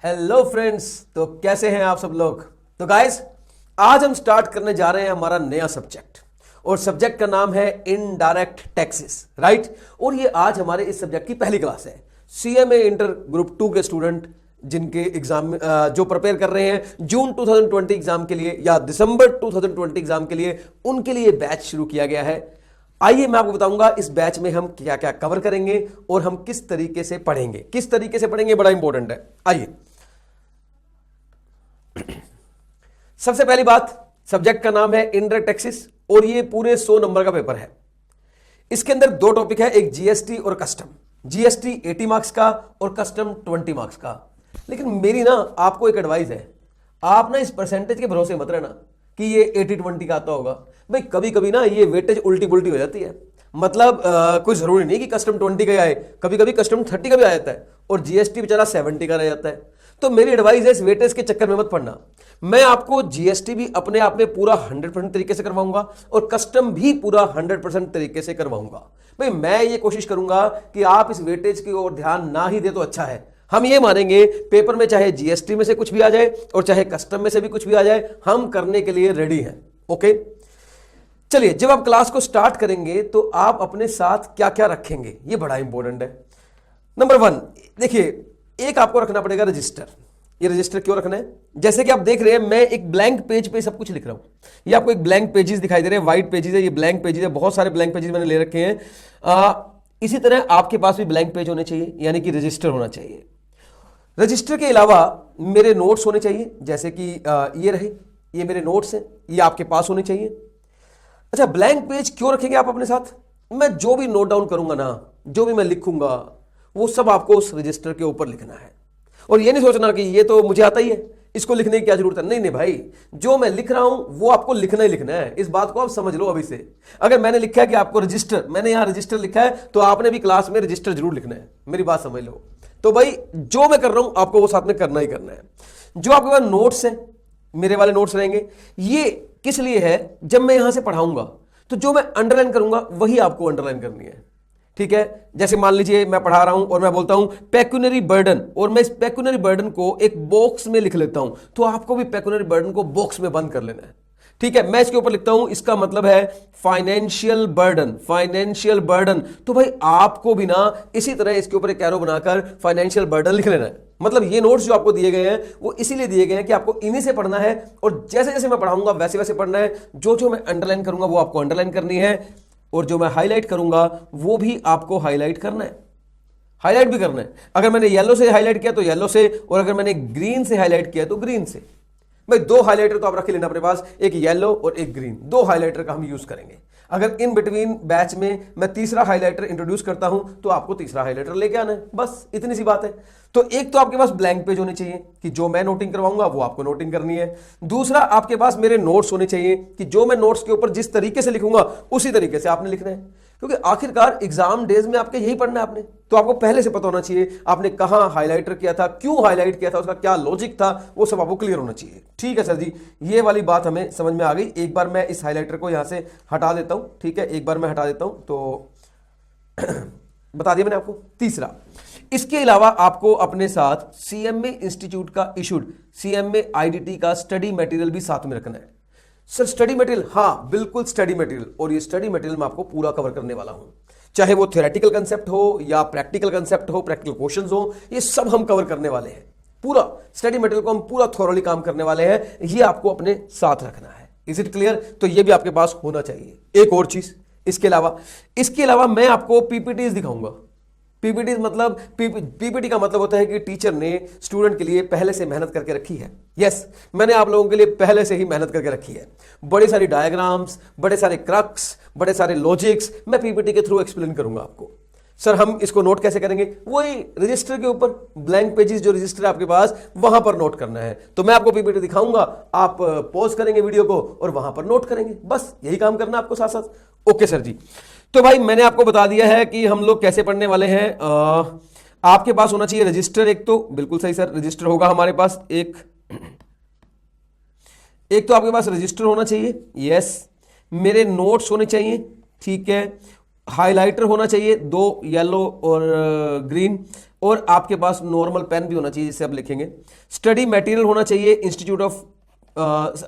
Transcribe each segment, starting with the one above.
Hello friends, तो कैसे हैं आप सब लोग। तो गाइस, आज हम स्टार्ट करने जा रहे हैं हमारा नया सब्जेक्ट और सब्जेक्ट का नाम है इनडायरेक्ट टैक्सेस, राइट। और ये आज हमारे इस सब्जेक्ट की पहली क्लास है। सीएमए इंटर ग्रुप 2 के स्टूडेंट जिनके एग्जाम जो प्रिपेयर कर रहे हैं जून 2020 एग्जाम के लिए या दिसंबर 2020 एग्जाम के लिए, उनके लिए बैच शुरू किया गया है। आइए मैं आपको बताऊंगा इस बैच में हम क्या क्या कवर करेंगे और हम किस तरीके से पढ़ेंगे, बड़ा इंपॉर्टेंट है। आइए, सबसे पहली बात, सब्जेक्ट का नाम है इनडायरेक्ट टैक्सेस और ये पूरे 100 नंबर का पेपर है। इसके अंदर दो टॉपिक है, एक जीएसटी और कस्टम। जीएसटी 80 मार्क्स का और कस्टम 20 मार्क्स का। लेकिन मेरी ना आपको एक एडवाइस है, आप ना इस परसेंटेज के भरोसे मत रहना कि ये 80-20 का आता होगा। भाई कभी कभी ना ये वेटेज उल्टी पुल्टी हो जाती है। मतलब कोई जरूरी नहीं कि कस्टम 20 का आए, कभी कभी कस्टम 30 का भी आ जाता है और जीएसटी बेचारा 70 का रह जाता है। तो मेरी एडवाइस है इस वेटेज के चक्कर में मत पड़ना। मैं आपको जीएसटी भी अपने आप में पूरा 100% तरीके से करवाऊंगा और कस्टम भी पूरा 100% तरीके से करवाऊंगा। भाई मैं ये कोशिश करूंगा कि आप इस वेटेज की ओर ध्यान ना ही दे तो अच्छा है। हम ये मानेंगे पेपर में चाहे जीएसटी में से कुछ भी आ जाए और चाहे कस्टम में से भी कुछ भी आ जाए, हम करने के लिए रेडी हैं। ओके, चलिए, जब आप क्लास को स्टार्ट करेंगे तो आप अपने साथ क्या क्या रखेंगे, ये बड़ा इंपॉर्टेंट है। नंबर 1, देखिए, एक आपको रखना पड़ेगा रजिस्टर। ये रजिस्टर क्यों रखना है? जैसे कि आप देख रहे हैं मैं एक ब्लैंक पेज पे सब कुछ लिख रहा हूं। ये आपको एक ब्लैंक पेजेस दिखाई दे रहे हैं, व्हाइट पेजेस है, ये ब्लैंक पेजेस है। बहुत सारे ब्लैंक पेजेस मैंने ले रखे हैं। इसी तरह आपके पास भी ब्लैंक पेज होने चाहिए, यानी कि रजिस्टर होना चाहिए। रजिस्टर के अलावा मेरे नोट्स होने चाहिए, जैसे कि ये रहे, ये मेरे नोट्स हैं, ये आपके पास होने चाहिए। अच्छा, ब्लैंक पेज क्यों रखेंगे आप अपने साथ? मैं जो भी नोट डाउन करूंगा ना, जो भी मैं लिखूंगा, वो सब आपको उस रजिस्टर के ऊपर लिखना है। और ये नहीं सोचना कि ये तो मुझे आता ही है, इसको लिखने की क्या जरूरत है। नहीं नहीं भाई, जो मैं लिख रहा हूं वो आपको लिखना ही लिखना है। इस बात को आप समझ लो अभी से। अगर मैंने लिखा है कि आपको रजिस्टर, मैंने यहां रजिस्टर लिखा है, तो आपने भी क्लास में रजिस्टर जरूर लिखना है। मेरी बात समझ लो। तो भाई जो मैं कर रहा हूं आपको वो साथ में करना ही करना है। जो आपके पास नोट्स हैं, मेरे वाले नोट्स रहेंगे, ये किस लिए है? जब मैं यहां से पढ़ाऊंगा तो जो मैं अंडरलाइन करूंगा वही आपको अंडरलाइन करनी है, ठीक है। जैसे मान लीजिए मैं पढ़ा रहा हूं और मैं बोलता हूं पेक्यूनरी बर्डन, और मैं इस पेक्यूनरी बर्डन को एक बॉक्स में लिख लेता हूं, तो आपको भी पेक्यूनरी बर्डन को बॉक्स में बंद कर लेना है, ठीक है। मैं इसके ऊपर लिखता हूं, इसका मतलब है फाइनेंशियल बर्डन, फाइनेंशियल बर्डन। तो भाई आपको भी ना इसी तरह इसके ऊपर एक एरो बनाकर फाइनेंशियल बर्डन लिख लेना है। मतलब ये नोट्स जो आपको दिए गए हैं वो इसीलिए दिए गए हैं कि आपको इन्हीं से पढ़ना है और जैसे जैसे मैं पढ़ाऊंगा वैसे वैसे पढ़ना है। जो जो मैं अंडरलाइन करूंगा वो आपको अंडरलाइन करनी है और जो मैं हाईलाइट करूंगा वो भी आपको हाईलाइट करना है, हाईलाइट भी करना है। अगर मैंने येलो से हाईलाइट किया तो येलो से, और अगर मैंने ग्रीन से हाईलाइट किया तो ग्रीन से। भाई दो हाईलाइटर तो आप रख लेना अपने पास, एक येलो और एक ग्रीन, दो हाईलाइटर का हम यूज करेंगे। अगर इन बिटवीन बैच में मैं तीसरा हाईलाइटर इंट्रोड्यूस करता हूं तो आपको तीसरा हाईलाइटर लेके आना है, बस इतनी सी बात है। तो एक तो आपके पास ब्लैंक पेज होने चाहिए कि जो मैं नोटिंग करवाऊंगा वो आपको नोटिंग करनी है। दूसरा, आपके पास मेरे नोट्स होने चाहिए कि जो मैं नोट्स के ऊपर जिस तरीके से लिखूंगा उसी तरीके से आपने लिखना है, क्योंकि आखिरकार एग्जाम डेज में आपके यही पढ़ना है आपने। तो आपको पहले से पता होना चाहिए आपने कहां हाईलाइटर किया था, क्यों हाईलाइट किया था, उसका क्या लॉजिक था, वो सब आपको क्लियर होना चाहिए। ठीक है सर जी, ये वाली बात हमें समझ में आ गई। एक बार मैं इस हाईलाइटर को यहां से हटा देता हूं, ठीक है, एक बार मैं हटा देता हूं तो बता दिया मैंने आपको। तीसरा, इसके अलावा आपको अपने साथ सीएमए इंस्टीट्यूट का इशूड सीएमए आईडीटी का स्टडी मटेरियल भी साथ में रखना है। Sir study material? हाँ बिल्कुल स्टडी मटेरियल, और ये स्टडी मटेरियल मैं आपको पूरा कवर करने वाला हूं, चाहे वो थ्योरेटिकल कंसेप्ट हो या प्रैक्टिकल कंसेप्ट हो, प्रैक्टिकल क्वेश्चंस हो, ये सब हम कवर करने वाले हैं। पूरा स्टडी मटेरियल को हम पूरा थोरली काम करने वाले हैं, ये आपको अपने साथ रखना है। Is it clear? तो ये भी आपके पास होना चाहिए। एक और चीज इसके अलावा मैं आपको पीपीटीज दिखाऊंगा। पीपीटी मतलब पीपीटी का मतलब होता है कि टीचर ने स्टूडेंट के लिए पहले से मेहनत करके रखी है। यस, मैंने आप लोगों के लिए पहले से ही मेहनत करके रखी है। बड़ी सारी डायग्राम्स, बड़े सारे क्रक्स, बड़े सारे लॉजिक्स मैं पीपीटी के थ्रू एक्सप्लेन करूंगा आपको। सर हम इसको नोट कैसे करेंगे? वही रजिस्टर के ऊपर ब्लैंक पेजेस जो रजिस्टर है आपके पास वहां पर नोट करना है। तो मैं आपको पीपीटी दिखाऊंगा, आप पॉज करेंगे वीडियो को और वहां पर नोट करेंगे, बस यही काम करना आपको साथ साथ। ओके सर जी, तो भाई मैंने आपको बता दिया है कि हम लोग कैसे पढ़ने वाले हैं। आपके पास होना चाहिए रजिस्टर, एक तो बिल्कुल सही सर, रजिस्टर होगा हमारे पास एक तो आपके पास रजिस्टर होना चाहिए। यस, मेरे नोट्स होने चाहिए, ठीक है, हाइलाइटर होना चाहिए, दो येलो और ग्रीन, और आपके पास नॉर्मल पेन भी होना चाहिए जिससे आप लिखेंगे। स्टडी मटेरियल होना चाहिए इंस्टीट्यूट ऑफ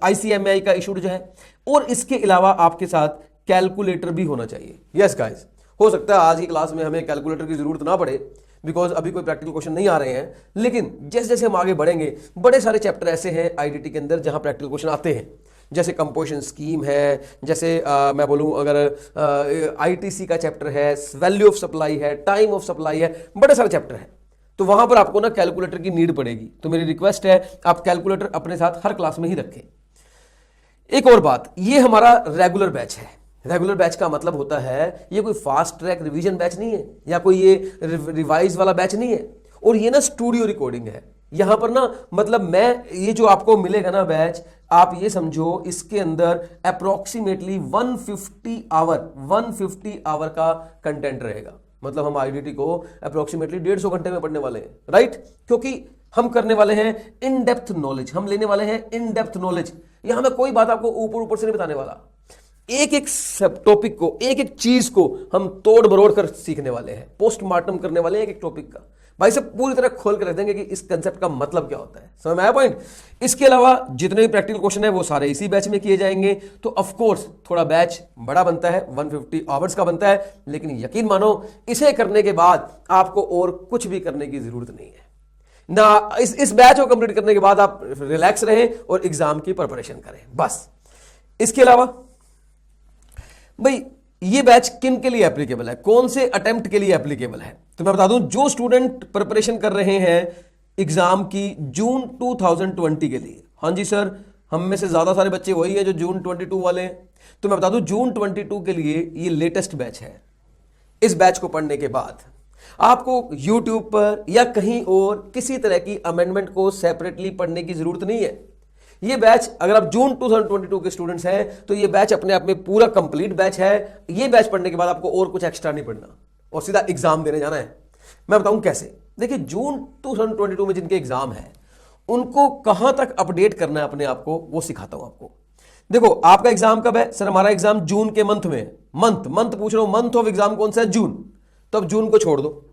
ICMI का इशूड जो है, और इसके अलावा आपके साथ कैलकुलेटर भी होना चाहिए। यस गाइस, हो सकता है आज की क्लास में हमें कैलकुलेटर की जरूरत ना पड़े बिकॉज अभी कोई प्रैक्टिकल क्वेश्चन नहीं आ रहे हैं, लेकिन जैसे जैसे हम आगे बढ़ेंगे बड़े सारे चैप्टर ऐसे हैं IDT के अंदर जहां प्रैक्टिकल क्वेश्चन आते हैं, जैसे कंपोजिशन स्कीम है, जैसे मैं बोलूं अगर ITC का चैप्टर है, वैल्यू ऑफ सप्लाई है, टाइम ऑफ सप्लाई है, बड़े सारे चैप्टर हैं। तो वहां पर आपको ना कैलकुलेटर की नीड पड़ेगी। तो मेरी रिक्वेस्ट है आप कैलकुलेटर अपने साथ हर क्लास में ही रखें। एक और बात, ये हमारा रेगुलर बैच है। रेगुलर बैच का मतलब होता है ये कोई फास्ट ट्रैक रिवीजन बैच नहीं है, या कोई ये रिवाइज वाला बैच नहीं है, और ये ना स्टूडियो रिकॉर्डिंग है। यहां पर ना मतलब मैं ये जो आपको मिलेगा ना बैच, आप ये समझो इसके अंदर अप्रोक्सीमेटली 150 आवर का कंटेंट रहेगा। मतलब हम IDT को अप्रोक्सीमेटली 150 घंटे में पढ़ने वाले हैं, राइट? क्योंकि हम करने वाले हैं इन डेप्थ नॉलेज, हम लेने वाले हैं इन डेप्थ नॉलेज। यहां मैं कोई बात आपको ऊपर ऊपर से नहीं बताने वाला, एक एक सब टॉपिक को, एक एक चीज को हम तोड़ मरोड़ कर सीखने वाले हैं, पोस्टमार्टम करने वाले हैं एक एक टॉपिक का। भाई सब पूरी तरह खोल कर रख देंगे कि इस कंसेप्ट का मतलब क्या होता है। समझ में आया पॉइंट? इसके अलावा जितने भी प्रैक्टिकल क्वेश्चन है वो सारे इसी बैच में किए जाएंगे। तो ऑफ कोर्स थोड़ा बैच बड़ा बनता है, 150 आवर्स का बनता है, लेकिन यकीन मानो इसे करने के बाद आपको और कुछ भी करने की जरूरत नहीं है ना। इस बैच को कंप्लीट करने के बाद आप रिलैक्स रहें और एग्जाम की प्रिपरेशन करें, बस। इसके अलावा भाई ये बैच किन के लिए एप्लीकेबल है, कौन से अटेम्प्ट के लिए एप्लीकेबल है? तो मैं बता दूं, जो स्टूडेंट प्रिपरेशन कर रहे हैं एग्जाम की जून 2020 के लिए। हाँ जी सर, हम में से ज्यादा सारे बच्चे वही है जो जून 22 वाले हैं। तो मैं बता दूं जून 22 के लिए ये लेटेस्ट बैच है। इस बैच को पढ़ने के बाद आपको YouTube पर या कहीं और किसी तरह की अमेंडमेंट को सेपरेटली पढ़ने की जरूरत नहीं है। ये बैच अगर आप जून 2022 के स्टूडेंट्स हैं तो ये बैच अपने आप में पूरा कंप्लीट बैच है। ये बैच पढ़ने के बाद आपको और कुछ एक्स्ट्रा नहीं पढ़ना और सीधा एग्जाम देने जाना है। मैं बताऊं कैसे। देखिए, जून 2022 में जिनके एग्जाम है उनको कहां तक अपडेट करना है अपने आप को, वो सिखाता हूं आपको। देखो, आपका एग्जाम कब है? सर हमारा एग्जाम जून के मंथ में। मंथ पूछ रहा हूं, मंथ ऑफ एग्जाम कौन सा है? जून। तो अब जून को छोड़ दो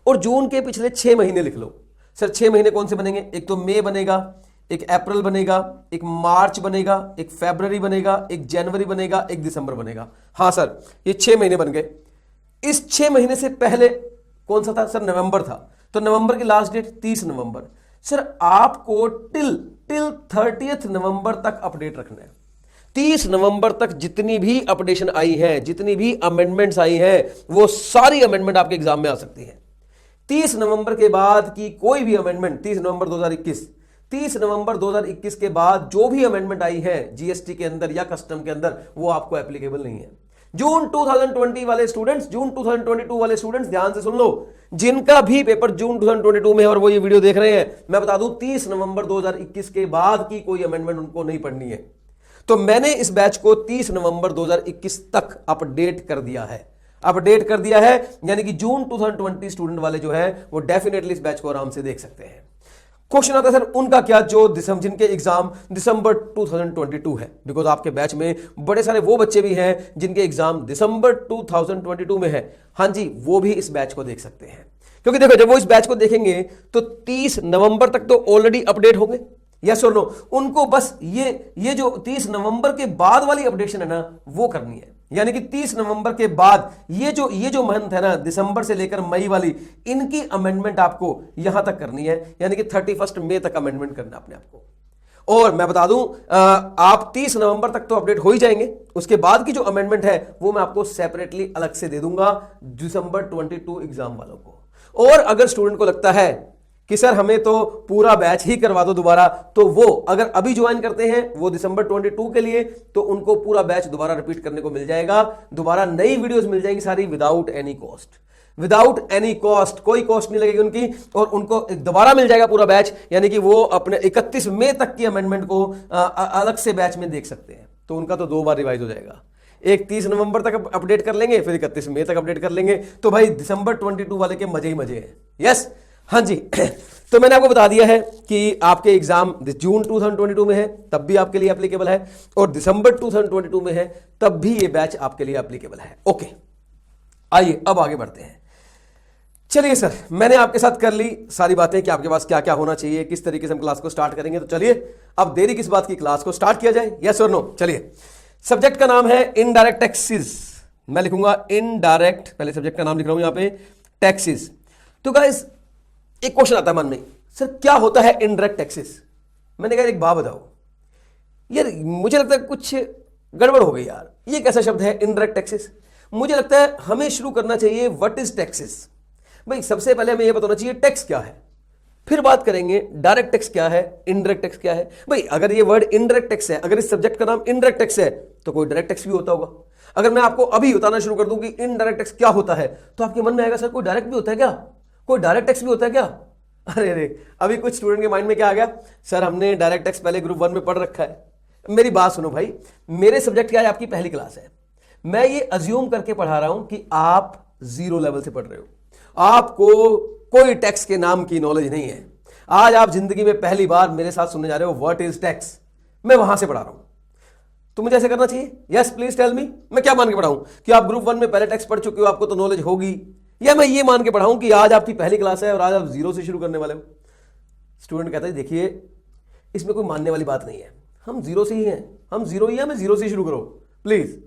और जून के पिछले 6 महीने लिख लो। सर 6 महीने कौन से बनेंगे? एक तो मई बनेगा, एक अप्रैल बनेगा, एक मार्च बनेगा, एक फरवरी बनेगा, एक जनवरी बनेगा, एक दिसंबर बनेगा। हाँ सर, ये 6 महीने बन गए। इस 6 महीने से पहले कौन सा था? सर नवंबर था। तो नवंबर की लास्ट डेट 30 नवंबर। सर आपको टिल 30 नवंबर तक अपडेट रखना है। 30 नवंबर तक जितनी भी अपडेशन आई है, जितनी भी अमेंडमेंट्स आई हैं, वो सारी अमेंडमेंट आपके एग्जाम में आ सकती है। 30 नवंबर के बाद की कोई भी अमेंडमेंट, 30 नवंबर 2021 के बाद जो भी अमेंडमेंट आई है GST के अंदर या कस्टम के अंदर, वो आपको एप्लीकेबल नहीं है। जून 2020 वाले स्टूडेंट्स, जून 2022 वाले स्टूडेंट्स ध्यान से सुन लो, जिनका भी पेपर जून 2022 में है और वो ये वीडियो देख रहे हैं, मैं बता दूं 30 नवंबर 2021 के बाद की कोई अमेंडमेंट उनको नहीं पढ़नी है। तो मैंने इस बैच को 30 नवंबर 2021 तक अपडेट कर दिया है। यानी कि जून 2020 स्टूडेंट वाले जो है वो डेफिनेटली इस बैच को आराम से देख सकते हैं। क्वेश्चन आता है सर उनका क्या, जो जिनके एग्जाम दिसंबर 2022 है, बिकॉज आपके बैच में बड़े सारे वो बच्चे भी हैं जिनके एग्जाम दिसंबर 2022 में है। हाँ जी, वो भी इस बैच को देख सकते हैं, क्योंकि देखो जब वो इस बैच को देखेंगे तो 30 नवंबर तक तो ऑलरेडी अपडेट होंगे। यस और नो? उनको बस ये जो 30 नवंबर के बाद वाली अपडेशन है ना, वो करनी है। यानी कि 30 नवंबर के बाद ये जो मंथ है ना, दिसंबर से लेकर मई वाली, इनकी अमेंडमेंट आपको यहां तक करनी है। यानी कि 31 मई तक अमेंडमेंट करना अपने आप को। और मैं बता दूं, आप 30 नवंबर तक तो अपडेट हो ही जाएंगे। उसके बाद की जो अमेंडमेंट है वो मैं आपको सेपरेटली अलग से दे दूंगा दिसंबर 22 एग्जाम वालों को। और अगर स्टूडेंट को लगता है कि सर हमें तो पूरा बैच ही करवा दो दोबारा, तो वो अगर अभी ज्वाइन करते हैं वो दिसंबर 22 के लिए, तो उनको पूरा बैच दोबारा रिपीट करने को मिल जाएगा। दोबारा नई वीडियोस मिल जाएंगी सारी विदाउट एनी कॉस्ट, कोई कॉस्ट नहीं लगेगी उनकी, और उनको दोबारा मिल जाएगा पूरा बैच। यानी कि वो अपने 31 मई तक की अमेंडमेंट को अलग से बैच में देख सकते हैं। तो उनका तो 2 बार रिवाइज हो जाएगा। एक 30 नवंबर तक अपडेट कर लेंगे, फिर 31 मई तक अपडेट कर लेंगे। तो भाई दिसंबर 22 वाले के मजे ही मजे हैं। यस, हाँ जी। तो मैंने आपको बता दिया है कि आपके एग्जाम जून 2022 में है तब भी आपके लिए एप्लीकेबल है, और दिसंबर 2022 में है तब भी ये बैच आपके लिए एप्लीकेबल है। ओके, आइए अब आगे बढ़ते हैं। चलिए सर, मैंने आपके साथ कर ली सारी बातें कि आपके पास क्या क्या होना चाहिए, किस तरीके से हम क्लास को स्टार्ट करेंगे। तो चलिए अब देरी किस बात की, क्लास को स्टार्ट किया जाए, यस और नो। चलिए, सब्जेक्ट का नाम है इनडायरेक्ट टैक्सेस। मैं लिखूंगा इनडायरेक्ट, पहले सब्जेक्ट का नाम लिख रहा हूं यहां पे, टैक्सेस। तो गाइस एक क्वेश्चन आता है मन में, सर क्या होता है इनडायरेक्ट टैक्सेस। मैंने कहा एक बात बताओ यार, मुझे लगता है कुछ गड़बड़ हो गई यार, ये कैसा शब्द है इनडायरेक्ट टैक्सेस। मुझे लगता है हमें शुरू करना चाहिए व्हाट इज टैक्सेस। भाई सबसे पहले हमें यह बताना चाहिए टैक्स क्या है, फिर बात करेंगे डायरेक्ट टैक्स क्या है, इनडायरेक्ट टैक्स क्या है। भाई अगर ये वर्ड इनडायरेक्ट टैक्स है, अगर इस सब्जेक्ट का नाम इनडायरेक्ट टैक्स है, तो कोई डायरेक्ट टैक्स भी होता होगा। अगर मैं आपको अभी बताना शुरू कर दूं कि इनडायरेक्ट टैक्स क्या होता है, तो आपके मन में आएगा सर कोई डायरेक्ट भी होता है क्या, कोई डायरेक्ट टैक्स भी होता है क्या। अरे अरे, अभी कुछ स्टूडेंट के माइंड में क्या आ गया, सर हमने डायरेक्ट टैक्स पहले ग्रुप 1 में पढ़ रखा है। मेरी बात सुनो भाई, मेरे सब्जेक्ट क्या है, आपकी पहली क्लास है। मैं ये अज्यूम करके पढ़ा रहा हूं कि आप 0 लेवल से पढ़ रहे हो, आपको कोई टैक्स के नाम की नॉलेज नहीं है। आज आप जिंदगी में पहली बार मेरे साथ सुनने जा रहे हो व्हाट इज टैक्स, मैं वहां से पढ़ा रहा हूं। तो मुझे ऐसे करना चाहिए, यस प्लीज टेल मी, मैं क्या मान के पढ़ाऊं कि आप ग्रुप 1 में पहले टैक्स पढ़ चुके हो, आपको तो नॉलेज होगी, या मैं ये मान के पढ़ाऊं कि आज आपकी पहली क्लास है और आज आप 0 से शुरू करने वाले हो। स्टूडेंट कहता है देखिए इसमें कोई मानने वाली बात नहीं है, हम 0 से ही हैं, हम 0 ही हैं, मैं 0 से शुरू करो प्लीज।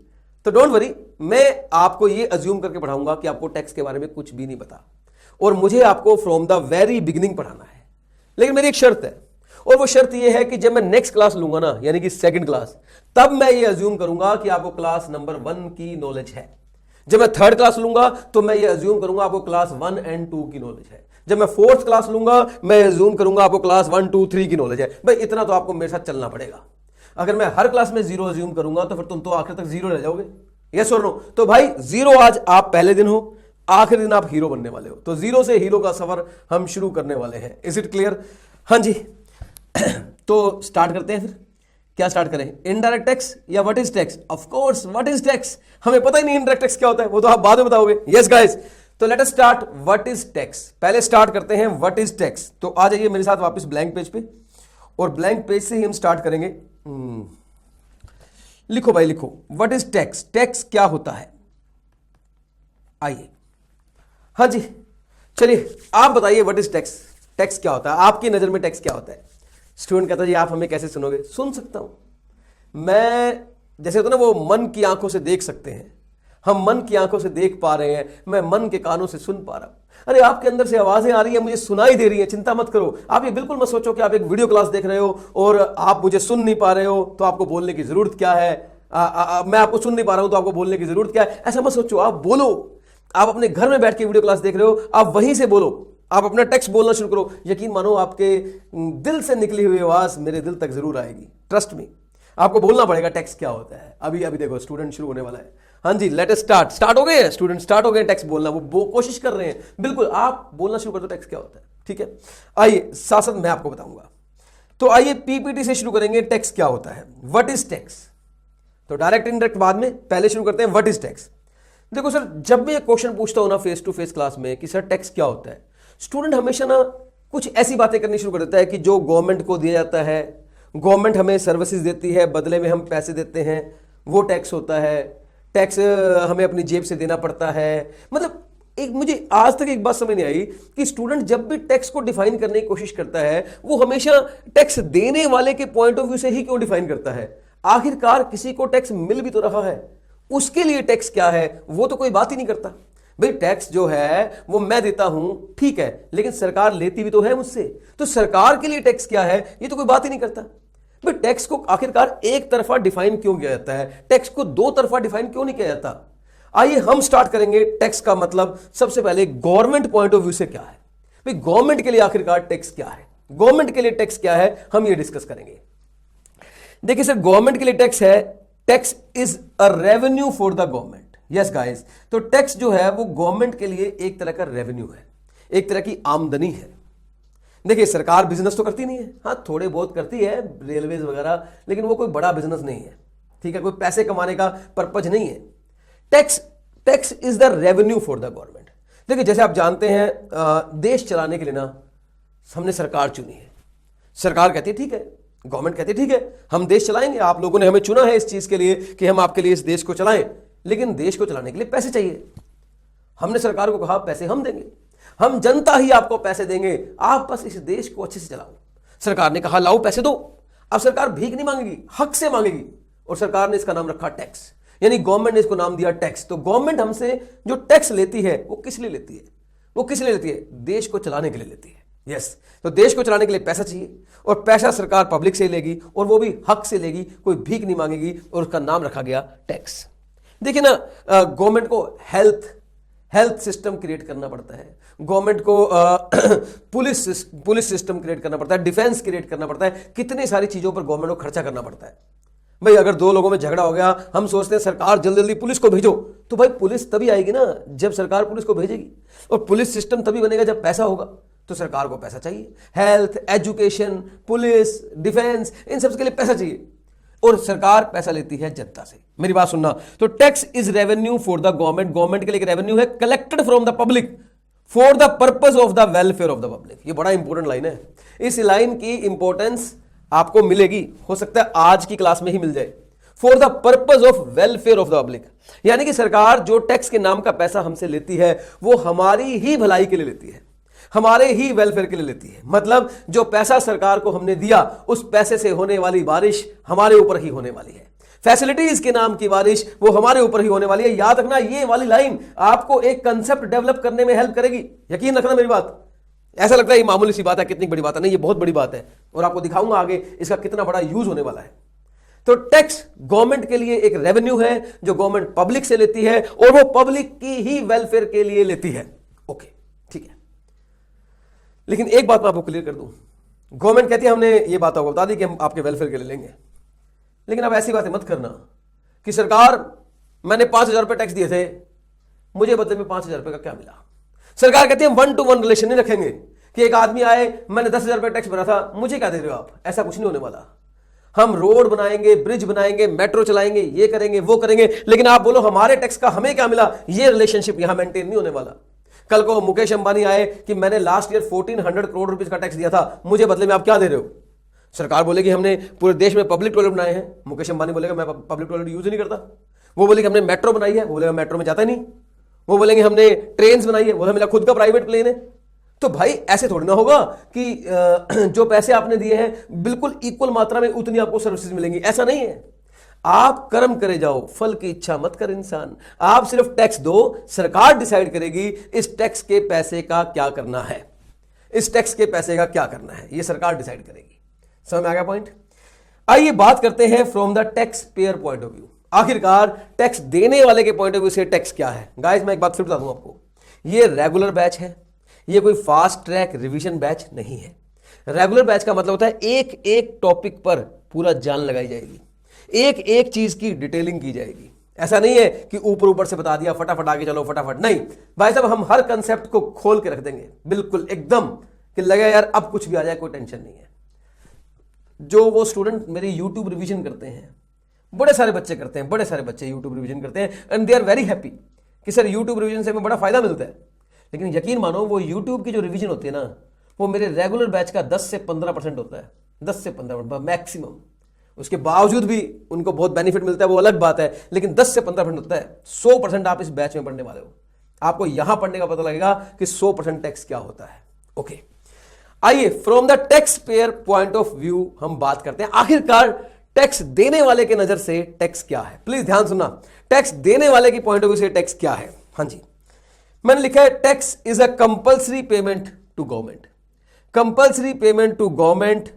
तो डोंट वरी, मैं आपको ये अज्यूम करके पढ़ाऊंगा कि आपको टैक्स के बारे में कुछ भी नहीं पता, और मुझे आपको फ्रॉम द वेरी बिगिनिंग पढ़ाना है। लेकिन मेरी एक शर्त है, और वो शर्त ये है कि जब मैं नेक्स्ट क्लास लूंगा ना, यानी कि सेकंड क्लास, तब मैं ये अज्यूम करूंगा कि आपको क्लास नंबर 1 की नॉलेज है। जब मैं थर्ड क्लास लूंगा तो मैं ये अज्यूम करूंगा आपको क्लास 1 और 2 की नॉलेज है। जब मैं फोर्थ क्लास लूंगा मैं अज्यूम करूंगा आपको क्लास 1, 2, 3 की नॉलेज है। भाई इतना तो आपको मेरे साथ चलना पड़ेगा। अगर मैं हर क्लास में 0 अज्यूम करूंगा तो फिर तुम तो आखिर तक 0 रह जाओगे, यस और नो। तो भाई 0 आज आप पहले दिन हो, आखिरी दिन आप हीरो बनने वाले हो। तो 0 से हीरो का सफर हम शुरू करने वाले हैं। Is it clear? हाँ जी। तो स्टार्ट करते हैं। फिर क्या स्टार्ट करें, इनडायरेक्ट टैक्स या what is tax? Of course what is tax, हमें पता ही नहीं इनडायरेक्ट टैक्स क्या होता है, वो तो आप बाद में बताओगे। यस गाइस, तो let us start what is tax. पहले स्टार्ट करते हैं व्हाट इज टैक्स। तो आ जाइए मेरे साथ वापस ब्लैंक पेज पे, और ब्लैंक पेज से ही हम स्टार्ट करेंगे। लिखो भाई लिखो, व्हाट इज टैक्स, टैक्स क्या होता है। आइए, हाँ जी, चलिए आप बताइए व्हाट इज टैक्स, टैक्स क्या होता है आपकी नजर में, टैक्स क्या होता है। स्टूडेंट कहता है जी आप हमें कैसे सुनोगे? सुन सकता हूं मैं, जैसे होता ना वो मन की आंखों से देख सकते हैं, हम मन की आंखों से देख पा रहे हैं, मैं मन के कानों से सुन पा रहा हूं। अरे आपके अंदर से आवाजें आ रही है, मुझे सुनाई दे रही है, चिंता मत करो। आप ये बिल्कुल मत सोचो कि आप एक वीडियो क्लास देख रहे हो और आप मुझे सुन नहीं पा रहे हो तो आपको बोलने की जरूरत क्या है। मैं आपको सुन नहीं पा रहा हूं तो आपको बोलने की जरूरत क्या है, ऐसा मत सोचो। आप बोलो, आप अपने घर में बैठ के वीडियो क्लास देख रहे हो, आप वहीं से बोलो, आप अपना टेक्स्ट बोलना शुरू करो। यकीन मानो आपके दिल से निकली हुई आवाज मेरे दिल तक जरूर आएगी, ट्रस्ट मी। आपको बोलना पड़ेगा टेक्स्ट क्या होता है। अभी अभी देखो स्टूडेंट शुरू होने वाला है। हाँ जी, लेट अस स्टार्ट। स्टार्ट हो गए हैं स्टूडेंट, स्टार्ट हो गए टेक्स्ट बोलना, वो कोशिश कर रहे हैं। बिल्कुल आप बोलना शुरू कर दो टेक्स्ट क्या होता है, ठीक है। आइए साथ साथ मैं आपको बताऊंगा। तो आइए पीपीटी से शुरू करेंगे, टेक्स्ट क्या होता है, व्हाट इज टैक्स। तो डायरेक्ट इनडायरेक्ट बाद में, पहले शुरू करते हैं व्हाट इज टैक्स। देखो सर, जब मैं क्वेश्चन पूछता हूं ना फेस टू फेस क्लास में कि सर टैक्स क्या होता है, स्टूडेंट हमेशा ना कुछ ऐसी बातें करनी शुरू कर देता है कि जो गवर्नमेंट को दिया जाता है, गवर्नमेंट हमें सर्विसेज देती है, बदले में हम पैसे देते हैं, वो टैक्स होता है। टैक्स हमें अपनी जेब से देना पड़ता है। मतलब एक मुझे आज तक एक बात समझ नहीं आई कि स्टूडेंट जब भी टैक्स को डिफाइन करने की कोशिश करता है, वो हमेशा टैक्स देने वाले के पॉइंट ऑफ व्यू से ही क्यों डिफाइन करता है। आखिरकार किसी को टैक्स मिल भी तो रहा है, उसके लिए टैक्स क्या है वो तो कोई बात ही नहीं करता। भाई टैक्स जो है वो मैं देता हूं, ठीक है, लेकिन सरकार लेती भी तो है मुझसे, तो सरकार के लिए टैक्स क्या है ये तो कोई बात ही नहीं करता। भाई टैक्स को आखिरकार एक तरफा डिफाइन क्यों किया जाता है, टैक्स को दो तरफा डिफाइन क्यों नहीं किया जाता। आइए हम स्टार्ट करेंगे टैक्स का मतलब सबसे पहले गवर्नमेंट पॉइंट ऑफ व्यू से क्या है। भाई गवर्नमेंट के लिए आखिरकार टैक्स क्या है, गवर्नमेंट के लिए टैक्स क्या है, हम ये डिस्कस करेंगे। देखिए सर, गवर्नमेंट के लिए टैक्स है, tax is a revenue for the government. Yes guys, तो टैक्स जो है वो गवर्नमेंट के लिए एक तरह का रेवेन्यू है, एक तरह की आमदनी है। देखिए सरकार बिजनेस तो करती नहीं है, हाँ थोड़े बहुत करती है, रेलवेज वगैरह, लेकिन वो कोई बड़ा बिजनेस नहीं है, ठीक है, कोई पैसे कमाने का पर्पज नहीं है। Tax is the revenue for the government. देखिए जैसे आप जानते हैं देश चलाने के लिए ना हमने सरकार चुनी है, सरकार कहती है ठीक है, गवर्नमेंट कहती है ठीक है हम देश चलाएंगे, आप लोगों ने हमें चुना है इस चीज के लिए कि हम आपके लिए इस देश को चलाएं, लेकिन देश को चलाने के लिए पैसे चाहिए। हमने सरकार को कहा पैसे हम देंगे। हम जनता ही आपको पैसे देंगे, आप बस इस देश को अच्छे से चलाओ। सरकार ने कहा लाओ पैसे दो। अब सरकार भीख नहीं मांगेगी, हक से मांगेगी, और सरकार ने इसका नाम रखा टैक्स, यानी गवर्नमेंट ने इसको नाम दिया टैक्स। तो गवर्नमेंट हमसे जो टैक्स लेती है वो किस लिए लेती है? वो किस लिए लेती है? देश को चलाने के लिए लेती है। यस, तो देश को चलाने के लिए पैसा चाहिए, और पैसा सरकार पब्लिक से लेगी, और वो भी हक से लेगी, कोई भीख नहीं मांगेगी, और उसका नाम रखा गया टैक्स। देखिए ना, गवर्नमेंट को हेल्थ सिस्टम क्रिएट करना पड़ता है, गवर्नमेंट को पुलिस सिस्टम क्रिएट करना पड़ता है, डिफेंस क्रिएट करना पड़ता है, कितनी सारी चीजों पर गवर्नमेंट को खर्चा करना पड़ता है। भाई अगर दो लोगों में झगड़ा हो गया, हम सोचते हैं सरकार जल्दी जल्दी पुलिस को भेजो, तो भाई पुलिस तभी आएगी ना जब सरकार पुलिस को भेजेगी, और पुलिस सिस्टम तभी बनेगा जब पैसा होगा। तो सरकार को पैसा चाहिए, हेल्थ, एजुकेशन, पुलिस, डिफेंस, इन सब के लिए पैसा चाहिए, और सरकार पैसा लेती है जनता से। मेरी बात सुनना, तो tax is revenue for the government, government के लिए एक रेवेन्यू है collected from the public for the purpose of the welfare of the public. ये बड़ा इंपॉर्टेंट लाइन है, इस लाइन की इंपॉर्टेंस आपको मिलेगी, हो सकता है आज की क्लास में ही मिल जाए। For the purpose of welfare of the public, यानी कि सरकार जो टैक्स के नाम का पैसा हमसे लेती है वो हमारी ही भलाई के लिए लेती है, हमारे ही वेलफेयर के लिए लेती है। मतलब जो पैसा सरकार को हमने दिया, उस पैसे से होने वाली बारिश हमारे ऊपर ही होने वाली है, फैसिलिटीज के नाम की बारिश वो हमारे ऊपर ही होने वाली है। याद रखना, ये वाली लाइन आपको एक कंसेप्ट डेवलप करने में हेल्प करेगी, यकीन रखना मेरी बात। ऐसा लगता है ये मामूली सी बात है, कितनी बड़ी बात है, नहीं ये बहुत बड़ी बात है, और आपको दिखाऊंगा आगे इसका कितना बड़ा यूज होने वाला है। तो टैक्स गवर्नमेंट के लिए एक रेवेन्यू है जो गवर्नमेंट पब्लिक से लेती है, और वो पब्लिक की ही वेलफेयर के लिए लेती है। ओके, ठीक है, लेकिन एक बात मैं आपको क्लियर कर दूं, गवर्नमेंट कहती है हमने ये बात आपको बता दी कि हम आपके वेलफेयर के लिए लेंगे, लेकिन अब ऐसी बातें मत करना कि सरकार मैंने 5,000 रुपए टैक्स दिए थे, मुझे बदले में 5,000 रुपए का क्या मिला। सरकार कहती है हम 1-to-1 रिलेशन नहीं रखेंगे कि एक आदमी आए, मैंने 10,000 रुपए टैक्स भरा था, मुझे क्या दे रहे हो आप, ऐसा कुछ नहीं होने वाला। हम रोड बनाएंगे, ब्रिज बनाएंगे, मेट्रो चलाएंगे, ये करेंगे, वो करेंगे, लेकिन आप बोलो हमारे टैक्स का हमें क्या मिला, ये रिलेशनशिप यहां मेंटेन नहीं होने वाला। कल को मुकेश अंबानी आए कि मैंने लास्ट ईयर 1400 करोड़ रुपीस का टैक्स दिया था, मुझे बदले में आप क्या दे रहे हो। सरकार बोलेगी हमने पूरे देश में पब्लिक टॉयलेट बनाए हैं, मुकेश अंबानी बोलेगा मैं पब्लिक टॉयलेट यूज ही नहीं करता। वो बोलेगी हमने मेट्रो बनाई है, बोलेगा मेट्रो में जाता ही नहीं। वो बोलेंगे हमने ट्रेन बनाई है, बोला मेरा खुद का प्राइवेट प्लेन है। तो भाई ऐसे थोड़ी ना होगा कि जो पैसे आपने दिए हैं बिल्कुल इक्वल मात्रा में उतनी आपको सर्विसेज मिलेंगी, ऐसा नहीं है। आप कर्म करे जाओ, फल की इच्छा मत कर इंसान। आप सिर्फ टैक्स दो, सरकार डिसाइड करेगी इस टैक्स के पैसे का क्या करना है, इस टैक्स के पैसे का क्या करना है, ये सरकार डिसाइड करेगी। समझ में आ गया पॉइंट। आइए बात करते हैं from the taxpayer point of view. आखिरकार टैक्स देने वाले के पॉइंट ऑफ व्यू से टैक्स क्या है। गाइस मैं एक बात फिर बता दूं आपको, ये रेगुलर बैच है, ये कोई फास्ट ट्रैक रिवीजन बैच नहीं है। रेगुलर बैच का मतलब होता है एक एक टॉपिक पर पूरा जान लगाई जाएगी, एक एक चीज की डिटेलिंग की जाएगी। ऐसा नहीं है कि ऊपर ऊपर से बता दिया फटाफट आगे चलो फटाफट, नहीं भाई साहब, हम हर कंसेप्ट को खोल के रख देंगे बिल्कुल एकदम कि लगे यार अब कुछ भी आ जाए कोई टेंशन नहीं है। जो वो स्टूडेंट मेरे यूट्यूब रिवीजन करते हैं, बड़े सारे बच्चे करते हैं, बड़े सारे बच्चे यूट्यूब रिवीजन करते हैं and they are very happy कि सर यूट्यूब रिवीजन से हमें बड़ा फायदा मिलता है। लेकिन यकीन मानो वो यूट्यूब की जो रिवीजन होती है ना, वो मेरे रेगुलर बैच का 10 से 15% होता है, 10 से 15% मैक्सिमम। उसके बावजूद भी उनको बहुत बेनिफिट मिलता है, वो अलग बात है, लेकिन 10 से 15% होता है। 100% आप इस बैच में पढ़ने वाले हो, आपको यहां पढ़ने का पता लगेगा कि 100% टैक्स क्या होता है। ओके, आइए from the taxpayer point of view हम बात करते हैं आखिरकार टैक्स देने वाले के नजर से टैक्स क्या है। प्लीज ध्यान सुनना, टैक्स देने वाले की पॉइंट ऑफ व्यू से टैक्स क्या है। हाँ जी, मैंने लिखा है tax is a compulsory payment to government, compulsory payment to government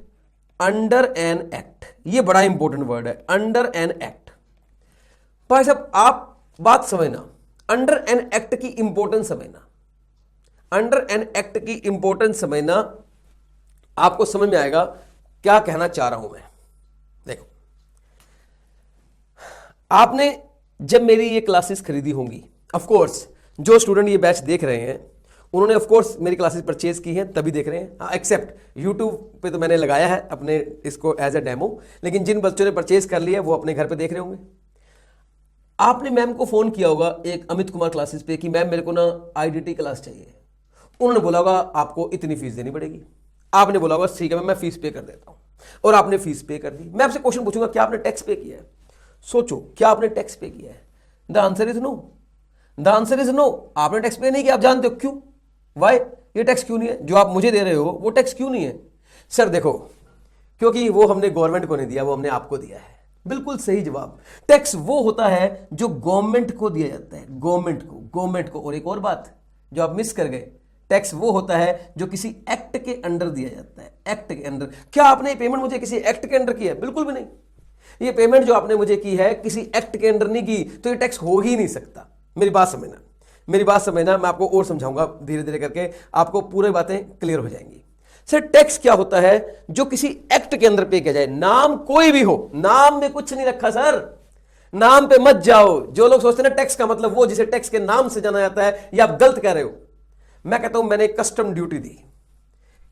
under an act. ये बड़ा इंपॉर्टेंट वर्ड है, अंडर एन एक्ट। भाई साहब आप बात समझना, अंडर एन एक्ट की इंपॉर्टेंस समझना, अंडर एन एक्ट की इंपॉर्टेंस समझना, आपको समझ में आएगा क्या कहना चाह रहा हूं मैं। देखो, आपने जब मेरी ये क्लासेस खरीदी होंगी, ऑफ कोर्स जो स्टूडेंट ये बैच देख रहे हैं उन्होंने ऑफ कोर्स मेरी क्लासेस परचेज की हैं तभी देख रहे हैं, एक्सेप्ट यूट्यूब पे तो मैंने लगाया है अपने इसको एज अ डेमो, लेकिन जिन बच्चों ने परचेज कर लिया वो अपने घर पे देख रहे होंगे। आपने मैम को फोन किया होगा एक अमित कुमार क्लासेस पे कि मैम मेरे को ना आईडीटी क्लास चाहिए। उन्होंने बोला होगा आपको इतनी फीस देनी पड़ेगी, आपने बोला होगा ठीक है मैम मैं फीस पे कर देता हूं, और आपने फीस पे कर दी। मैं आपसे क्वेश्चन पूछूंगा क्या आपने टैक्स पे किया है? सोचो क्या आपने टैक्स पे किया है? The answer is no, the answer is no. आपने टैक्स पे नहीं किया, आप जानते हो क्यों? वाई, ये टैक्स क्यों नहीं है? जो आप मुझे दे रहे हो वो टैक्स क्यों नहीं है? सर देखो, क्योंकि वो हमने गवर्नमेंट को नहीं दिया, वो हमने आपको दिया है। बिल्कुल सही जवाब। टैक्स वो होता है जो गवर्नमेंट को दिया जाता है, गवर्नमेंट को। और एक और बात जो आप मिस कर गए, टैक्स वो होता है जो किसी एक्ट के अंडर दिया जाता है, एक्ट के अंडर। क्या आपने पेमेंट मुझे किसी एक्ट के अंडर की है? बिल्कुल भी नहीं। ये पेमेंट जो आपने मुझे की है किसी एक्ट के अंडर नहीं की, तो ये टैक्स हो ही नहीं सकता। मेरी बात समझना, मैं आपको और समझाऊंगा धीरे धीरे करके, आपको पूरी बातें क्लियर हो जाएंगी। सर टैक्स क्या होता है? जो किसी एक्ट के अंदर पे किया जाए, नाम कोई भी हो, नाम में कुछ नहीं रखा सर, नाम पे मत जाओ। जो लोग सोचते हैं ना टैक्स का मतलब वो जिसे टैक्स के नाम से जाना जाता है, ये आप गलत कह रहे हो। मैं कहता हूं मैंने कस्टम ड्यूटी दी,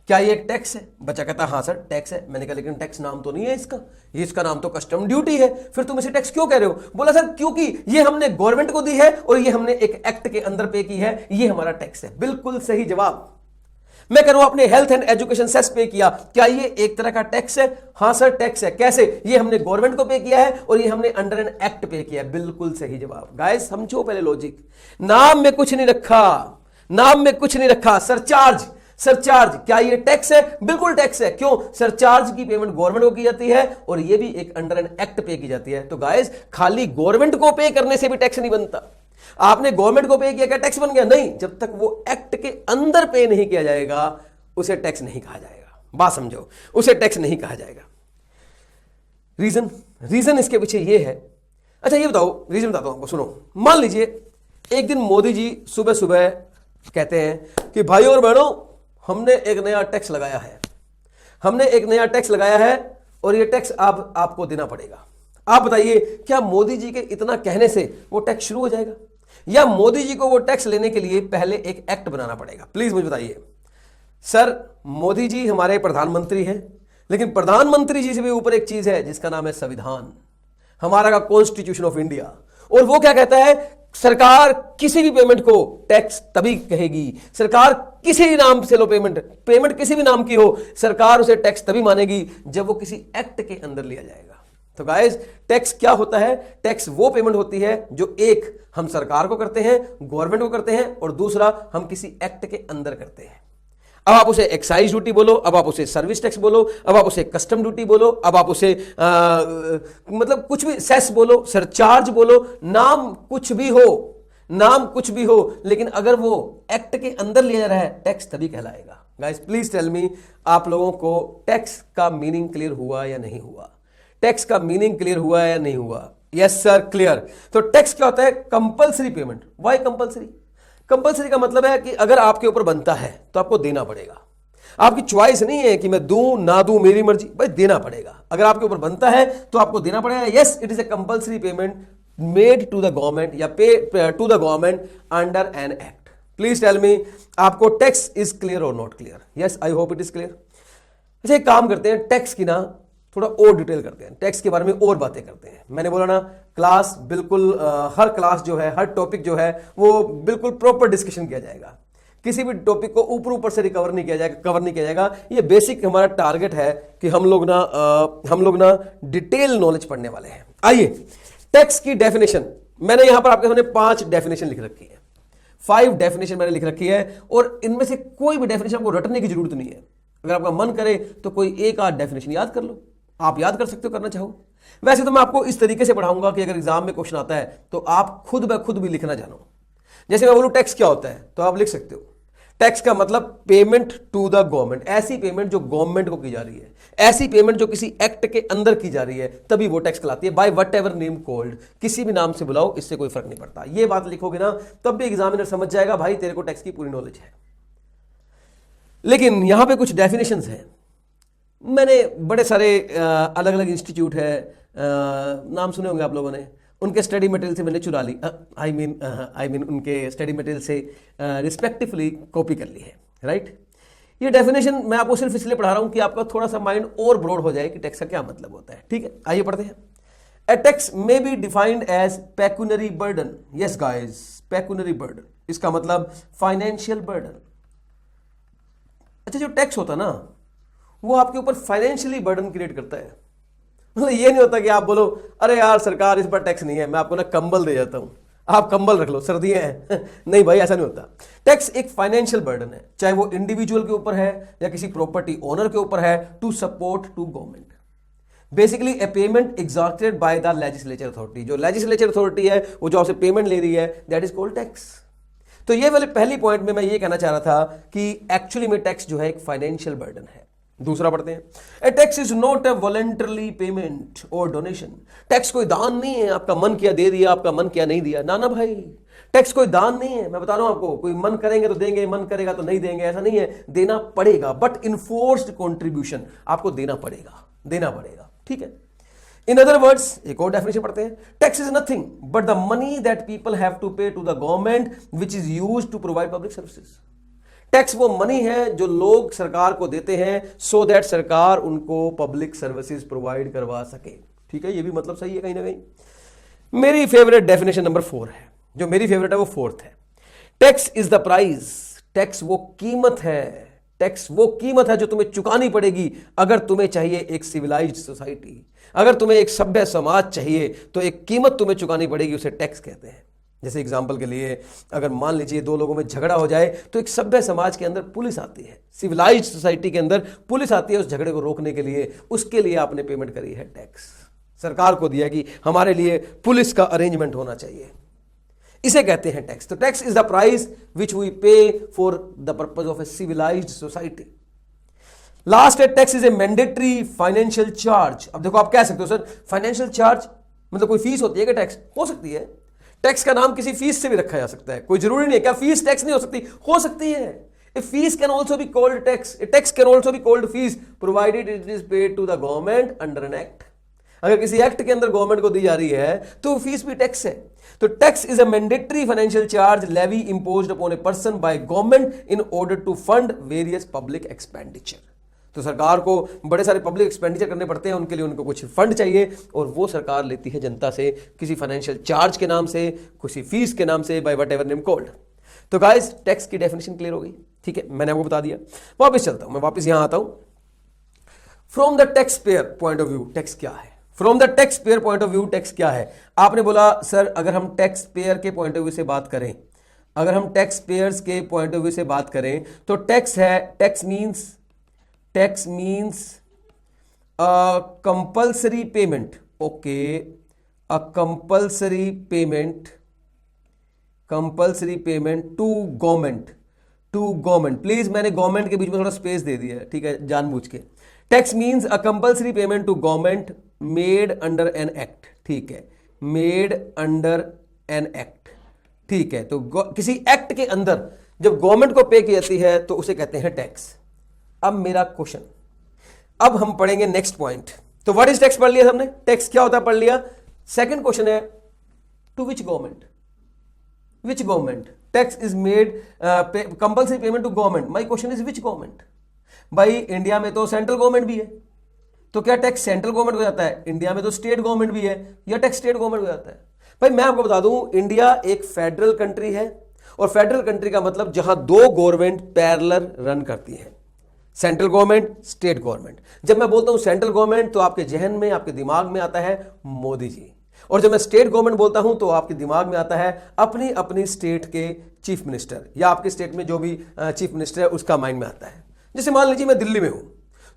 क्या ये एक टैक्स है? बच्चा कहता हाँ सर टैक्स है। मैंने कहा लेकिन टैक्स नाम तो नहीं है इसका, ये इसका नाम तो कस्टम ड्यूटी है, फिर तुम इसे टैक्स क्यों कह रहे हो? बोला सर क्योंकि ये हमने गवर्नमेंट को दी है और ये हमने एक एक्ट के अंदर पे की है, ये हमारा टैक्स है। बिल्कुल सही जवाब। मैं कह रहा हूं आपने हेल्थ एंड एजुकेशन सेस पे किया, क्या ये एक तरह का टैक्स है? हाँ सर टैक्स है। कैसे? ये हमने गवर्नमेंट को पे किया है और ये हमने अंडर एन एक्ट पे किया है। बिल्कुल सही जवाब। गाइस समझो पहले लॉजिक, नाम में कुछ नहीं रखा, नाम में कुछ नहीं रखा। सरचार्ज क्या ये टैक्स है? बिल्कुल टैक्स है। क्यों? सरचार्ज की पेमेंट गवर्नमेंट को की जाती है और ये भी एक अंडर एन एक्ट पे की जाती है। तो गाइस खाली गवर्नमेंट को पे करने से भी टैक्स नहीं बनता। आपने गवर्नमेंट को पे किया, क्या टैक्स बन गया? नहीं, जब तक वो एक्ट के अंदर पे नहीं किया जाएगा उसे टैक्स नहीं कहा जाएगा। बात समझो, उसे टैक्स नहीं कहा जाएगा। रीजन इसके पीछे ये है। अच्छा ये बताओ, रीजन बताता हूं आपको, सुनो। मान लीजिए एक दिन मोदी जी सुबह सुबह कहते हैं कि भाइयों और बहनों हमने एक नया टैक्स लगाया है, और ये टैक्स आपको देना पड़ेगा। आप बताइए क्या मोदी जी के इतना कहने से वो टैक्स शुरू हो जाएगा, या मोदी जी को वो टैक्स लेने के लिए पहले एक एक्ट बनाना पड़ेगा? प्लीज मुझे बताइए। सर मोदी जी हमारे प्रधानमंत्री हैं, लेकिन प्रधानमंत्री जी से भी ऊपर एक चीज है जिसका नाम है संविधान, हमारा का कॉन्स्टिट्यूशन ऑफ इंडिया। और वो क्या कहता है? सरकार किसी भी पेमेंट को टैक्स तभी कहेगी, सरकार किसी भी नाम से लो पेमेंट किसी भी नाम की हो, सरकार उसे टैक्स तभी मानेगी जब वो किसी एक्ट के अंदर लिया जाएगा। तो गाइस टैक्स क्या होता है? टैक्स वो पेमेंट होती है जो एक हम सरकार को करते हैं, गवर्नमेंट को करते हैं, और दूसरा हम किसी एक्ट के अंदर करते हैं। अब आप उसे एक्साइज ड्यूटी बोलो, अब आप उसे सर्विस टैक्स बोलो, अब आप उसे कस्टम ड्यूटी बोलो, अब आप उसे मतलब कुछ भी सेस बोलो, सरचार्ज बोलो, नाम कुछ भी हो, लेकिन अगर वो एक्ट के अंदर लिया जा रहा है टैक्स तभी कहलाएगा। गाइस प्लीज टेल मी, आप लोगों को टैक्स का मीनिंग क्लियर हुआ या नहीं हुआ? टैक्स का मीनिंग क्लियर हुआ या नहीं हुआ? Yes sir clear. तो टैक्स क्या होता है? Compulsory payment. Why compulsory? Compulsory का मतलब है कि अगर आपके ऊपर बनता है तो आपको देना पड़ेगा। आपकी चॉइस नहीं है कि मैं दूं ना दूं, मेरी मर्जी, भाई देना पड़ेगा। अगर आपके ऊपर बनता है तो आपको देना पड़ेगा। Yes it is a compulsory payment made to the government या pay to the government under an act. Please tell me, आपको टैक्स इज क्लियर और not clear? Yes I hope it is clear. अच्छा एक काम करते हैं, tax की ना थोड़ा और डिटेल करते हैं, टैक्स के बारे में और बातें करते हैं। मैंने बोला ना क्लास बिल्कुल हर क्लास जो है, हर टॉपिक जो है वो बिल्कुल प्रॉपर डिस्कशन किया जाएगा। किसी भी टॉपिक को ऊपर से कवर नहीं किया जाएगा। ये बेसिक हमारा टारगेट है कि हम लोग ना डिटेल नॉलेज पढ़ने वाले हैं। आइए टैक्स की डेफिनेशन, मैंने यहां पर आपके सामने 5 डेफिनेशन लिख रखी है, 5 डेफिनेशन मैंने लिख रखी है, और इनमें से कोई भी डेफिनेशन आपको रटने की जरूरत नहीं है। अगर आपका मन करे तो कोई एक आध डेफिनेशन याद कर लो, आप याद कर सकते हो करना चाहो। वैसे तो मैं आपको इस तरीके से पढ़ाऊंगा कि अगर एग्जाम में क्वेश्चन आता है तो आप खुद ब खुद भी लिखना जानो। जैसे मैं बोलूं टैक्स क्या होता है तो आप लिख सकते हो, टैक्स का मतलब पेमेंट टू द गवर्नमेंट, ऐसी पेमेंट जो गवर्नमेंट को की जा रही है, ऐसी पेमेंट जो किसी एक्ट के अंदर की जा रही है, तभी वो टैक्स कहलाती है। By whatever name called, किसी भी नाम से बुलाओ, इससे कोई फर्क नहीं पड़ता। ये बात लिखोगे ना तब भी एग्जामिनर समझ जाएगा भाई तेरे को टैक्स की पूरी नॉलेज है। लेकिन यहां पे कुछ डेफिनेशंस हैं। मैंने बड़े सारे अलग अलग इंस्टीट्यूट है, नाम सुने होंगे आप लोगों ने, उनके स्टडी मटेरियल से मैंने चुरा ली, आई मीन उनके स्टडी मटेरियल से रिस्पेक्टिवली कॉपी कर ली है, राइट। ये डेफिनेशन मैं आपको सिर्फ इसलिए पढ़ा रहा हूं कि आपका थोड़ा सा माइंड और ब्रॉड हो जाए कि टैक्स का क्या मतलब होता है। ठीक है, आइए पढ़ते हैं। A tax may be defined as pecuniary burden. Yes guys, pecuniary burden, इसका मतलब फाइनेंशियल बर्डन। अच्छा, जो टैक्स होता है ना वो आपके ऊपर फाइनेंशियली बर्डन क्रिएट करता है। मतलब ये नहीं होता कि आप बोलो अरे यार सरकार इस पर टैक्स नहीं है, मैं आपको ना कंबल दे जाता हूं, आप कंबल रख लो, सर्दियां हैं। नहीं भाई, ऐसा नहीं होता। टैक्स एक फाइनेंशियल बर्डन है, चाहे वो इंडिविजुअल के ऊपर है या किसी प्रॉपर्टी ओनर के ऊपर है, to support to government. Basically a payment exacted by the legislature authority. जो लेजिस्लेचर अथॉरिटी है वो जो आपसे पेमेंट ले रही है, दैट इज कॉल्ड टैक्स। तो ये वाले पहली पॉइंट में मैं ये कहना चाह रहा था कि एक्चुअली में टैक्स जो है एक फाइनेंशियल बर्डन है। दूसरा पढ़ते हैं, a tax is not a voluntarily payment और डोनेशन। टैक्स कोई दान नहीं है, आपका मन किया दे दिया, आपका मन किया नहीं दिया। ना ना भाई, टैक्स कोई दान नहीं है। मैं बता रहा हूं आपको, कोई मन करेंगे तो देंगे, मन करेगा तो नहीं देंगे, ऐसा नहीं है। देना पड़ेगा, बट इन्फोर्स्ड कॉन्ट्रीब्यूशन, आपको देना पड़ेगा, देना पड़ेगा, ठीक है। इन अदर वर्ड्स, एक और डेफिनेशन पढ़ते हैं, tax is nothing but the money that people have to pay to the government which is used to provide public services. Tax वो मनी है जो लोग सरकार को देते हैं सो दैट सरकार उनको पब्लिक सर्विसेज प्रोवाइड करवा सके, ठीक है। ये भी मतलब सही है कहीं ना कहीं। मेरी फेवरेट डेफिनेशन नंबर 4 है, जो मेरी फेवरेट है वो 4th है। Tax is the price. Tax वो कीमत है, टैक्स वो कीमत है जो तुम्हें चुकानी पड़ेगी अगर तुम्हें चाहिए एक सिविलाइज्ड सोसाइटी। अगर तुम्हें एक सभ्य समाज चाहिए तो एक कीमत तुम्हें चुकानी पड़ेगी, उसे टैक्स कहते हैं। जैसे एग्जाम्पल के लिए, अगर मान लीजिए 2 लोगों में झगड़ा हो जाए तो एक सभ्य समाज के अंदर पुलिस आती है, सिविलाइज्ड सोसाइटी के अंदर पुलिस आती है उस झगड़े को रोकने के लिए। उसके लिए आपने पेमेंट करी है टैक्स, सरकार को दिया कि हमारे लिए पुलिस का अरेंजमेंट होना चाहिए, इसे कहते हैं टैक्स। तो tax is the price which we pay for the purpose of a civilised society. Last है, tax is a mandatory financial charge. अब देखो, आप कह सकते हो सर फाइनेंशियल चार्ज मतलब कोई फीस होती है क्या? टैक्स हो सकती है, टैक्स का नाम किसी फीस से भी रखा जा सकता है, कोई जरूरी नहीं है। क्या फीस टैक्स नहीं हो सकती? हो सकती है। A fee can also be called tax, a tax can also be called fee provided it is paid to the government under an act. अगर किसी एक्ट के अंदर गवर्नमेंट को दी जा रही है तो फीस भी टैक्स है। तो tax is a mandatory financial charge levy imposed upon a person by government in order to fund various public expenditure. तो सरकार को बड़े सारे पब्लिक एक्सपेंडिचर करने पड़ते हैं, उनके लिए उनको कुछ फंड चाहिए और वो सरकार लेती है जनता से किसी फाइनेंशियल चार्ज के नाम से, किसी फीस के नाम से, by whatever name called. तो गाइस, टैक्स की डेफिनेशन क्लियर हो गई, ठीक है, मैंने आपको बता दिया। वापस चलता हूं, मैं वापस यहां आता हूं। From the taxpayer point of view tax क्या है? From the taxpayer point of view tax क्या है? आपने बोला सर अगर हम टैक्स पेयर के पॉइंट ऑफ व्यू से बात करें, अगर हम टैक्स पेयर्स के पॉइंट ऑफ व्यू से बात करें तो टैक्स है, tax means compulsory payment. Okay, a compulsory payment to government. Please, मैंने गवर्नमेंट के बीच में थोड़ा स्पेस दे दिया है, ठीक है, जानबूझ के। Tax means a compulsory payment to government made under an act, ठीक है, मेड अंडर एन एक्ट, ठीक है। तो किसी एक्ट के अंदर जब गवर्नमेंट को पे की जाती है तो उसे कहते हैं टैक्स। अब मेरा क्वेश्चन, अब हम पढ़ेंगे नेक्स्ट पॉइंट। तो व्हाट इज टैक्स पढ़ लिया हमने, टैक्स क्या होता है पढ़ लिया। सेकंड क्वेश्चन है, to which government? Which government? Tax is made compulsory payment to government. My question is which government? भाई इंडिया में तो सेंट्रल गवर्नमेंट भी है, तो क्या टैक्स सेंट्रल गवर्नमेंट को जाता है? इंडिया में तो स्टेट गवर्नमेंट भी है, या टैक्स स्टेट गवर्नमेंट को जाता है? भाई मैं आपको बता दूं, इंडिया एक फेडरल कंट्री है, और फेडरल कंट्री का मतलब जहां 2 गवर्नमेंट पैरेलल रन करती है, सेंट्रल गवर्नमेंट, स्टेट गवर्नमेंट। जब मैं बोलता हूं सेंट्रल गवर्नमेंट तो आपके जहन में, आपके दिमाग में आता है मोदी जी, और जब मैं स्टेट गवर्नमेंट बोलता हूं तो आपके दिमाग में आता है अपनी अपनी स्टेट के चीफ मिनिस्टर, या आपके स्टेट में जो भी चीफ मिनिस्टर है उसका माइंड में आता है। जैसे मान लीजिए मैं दिल्ली में हूं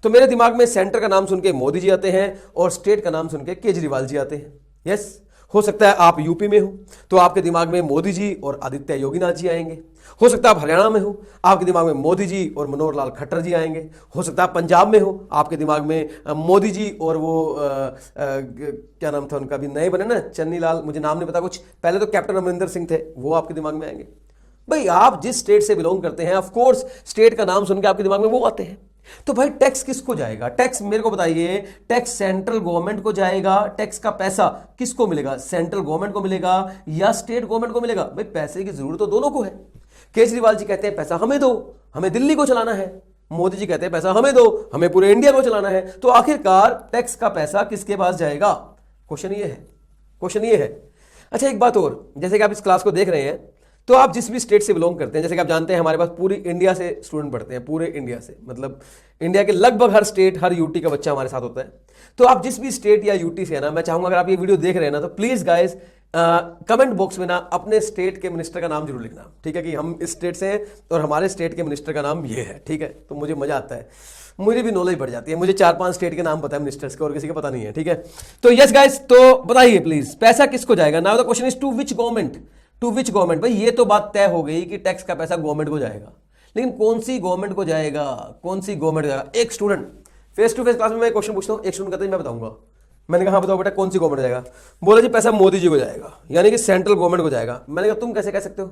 तो मेरे दिमाग में सेंटर का नाम सुन के मोदी जी आते हैं और स्टेट का नाम सुन के केजरीवाल जी आते हैं। यस, हो सकता है आप यूपी में हो तो आपके दिमाग में मोदी जी और आदित्य योगीनाथ जी आएंगे। हो सकता है आप हरियाणा में हो, आपके दिमाग में मोदी जी और मनोहर लाल खट्टर जी आएंगे। हो सकता है आप पंजाब में हो, आपके दिमाग में मोदी जी और वो क्या नाम था उनका, भी नए बने ना, चन्नी लाल, मुझे नाम नहीं पता कुछ, पहले तो कैप्टन अमरिंदर सिंह थे, वो आपके दिमाग में आएंगे। भाई आप जिस स्टेट से बिलोंग करते हैं, ऑफ कोर्स स्टेट का नाम सुन के आपके दिमाग में वो आते हैं। तो भाई टैक्स किसको जाएगा? टैक्स मेरे को बताइए, टैक्स सेंट्रल गवर्नमेंट को जाएगा? टैक्स का पैसा किसको मिलेगा? सेंट्रल गवर्नमेंट को मिलेगा या स्टेट गवर्नमेंट को मिलेगा? भाई पैसे की जरूरत तो दोनों को है। केजरीवाल जी कहते हैं पैसा हमें दो, हमें दिल्ली को चलाना है। मोदी जी कहते हैं पैसा हमें दो, हमें पूरे इंडिया को चलाना है। तो आखिरकार टैक्स का पैसा किसके पास जाएगा? क्वेश्चन ये है। अच्छा, एक बात और, जैसे कि आप इस क्लास को देख रहे हैं तो आप जिस भी स्टेट से बिलोंग करते हैं, जैसे कि आप जानते हैं हमारे पास पूरी इंडिया से स्टूडेंट पढ़ते हैं, पूरे इंडिया से, मतलब इंडिया के लगभग हर स्टेट, हर यूटी का बच्चा हमारे साथ होता है। तो आप जिस भी स्टेट या यूटी से है ना, मैं चाहूंगा अगर आप ये वीडियो देख रहे हैं ना तो प्लीज गाइस कमेंट बॉक्स में ना अपने स्टेट के मिनिस्टर का नाम जरूर लिखना, ठीक है, कि हम इस स्टेट से हैं और हमारे स्टेट के मिनिस्टर का नाम ये है, ठीक है। तो मुझे मजा आता है, मुझे भी नॉलेज बढ़ जाती है, मुझे 4-5 स्टेट के नाम पता है मिनिस्टर्स के, और किसी का पता नहीं है, ठीक है। तो यस गाइस, तो बताइए प्लीज पैसा किसको जाएगा। Now the question is to which government, to which government. भाई ये तो बात तय हो गई कि टैक्स का पैसा गवर्नमेंट को जाएगा, लेकिन कौन सी गवर्नमेंट को जाएगा, कौन सी गवर्नमेंट जाएगा। एक student face to face class में मैं क्वेश्चन पूछता हूँ, एक स्टूडेंट कहता है मैं बताऊंगा। मैंने कहा हाँ बताओ बेटा कौन सी गवर्नमेंट जाएगा। बोला जी पैसा मोदी जी को जाएगा, यानी कि सेंट्रल गवर्नमेंट को जाएगा। मैंने कहा तुम कैसे कह सकते हो।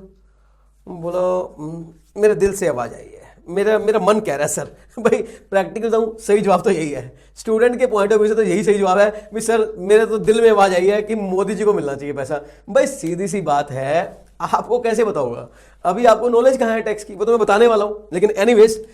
बोला मेरे दिल से आवाज आई है, मेरा मेरा मन कह रहा है सर। भाई प्रैक्टिकल बताऊं, सही जवाब तो यही है, स्टूडेंट के पॉइंट ऑफ व्यू से तो यही सही जवाब है भी सर मेरे तो दिल में आवाज आई है कि मोदी जी को मिलना चाहिए पैसा। भाई सीधी सी बात है, आपको कैसे बताऊंगा, अभी आपको नॉलेज कहाँ है टैक्स की, वो तो मैं बताने वाला हूं, लेकिन एनीवेज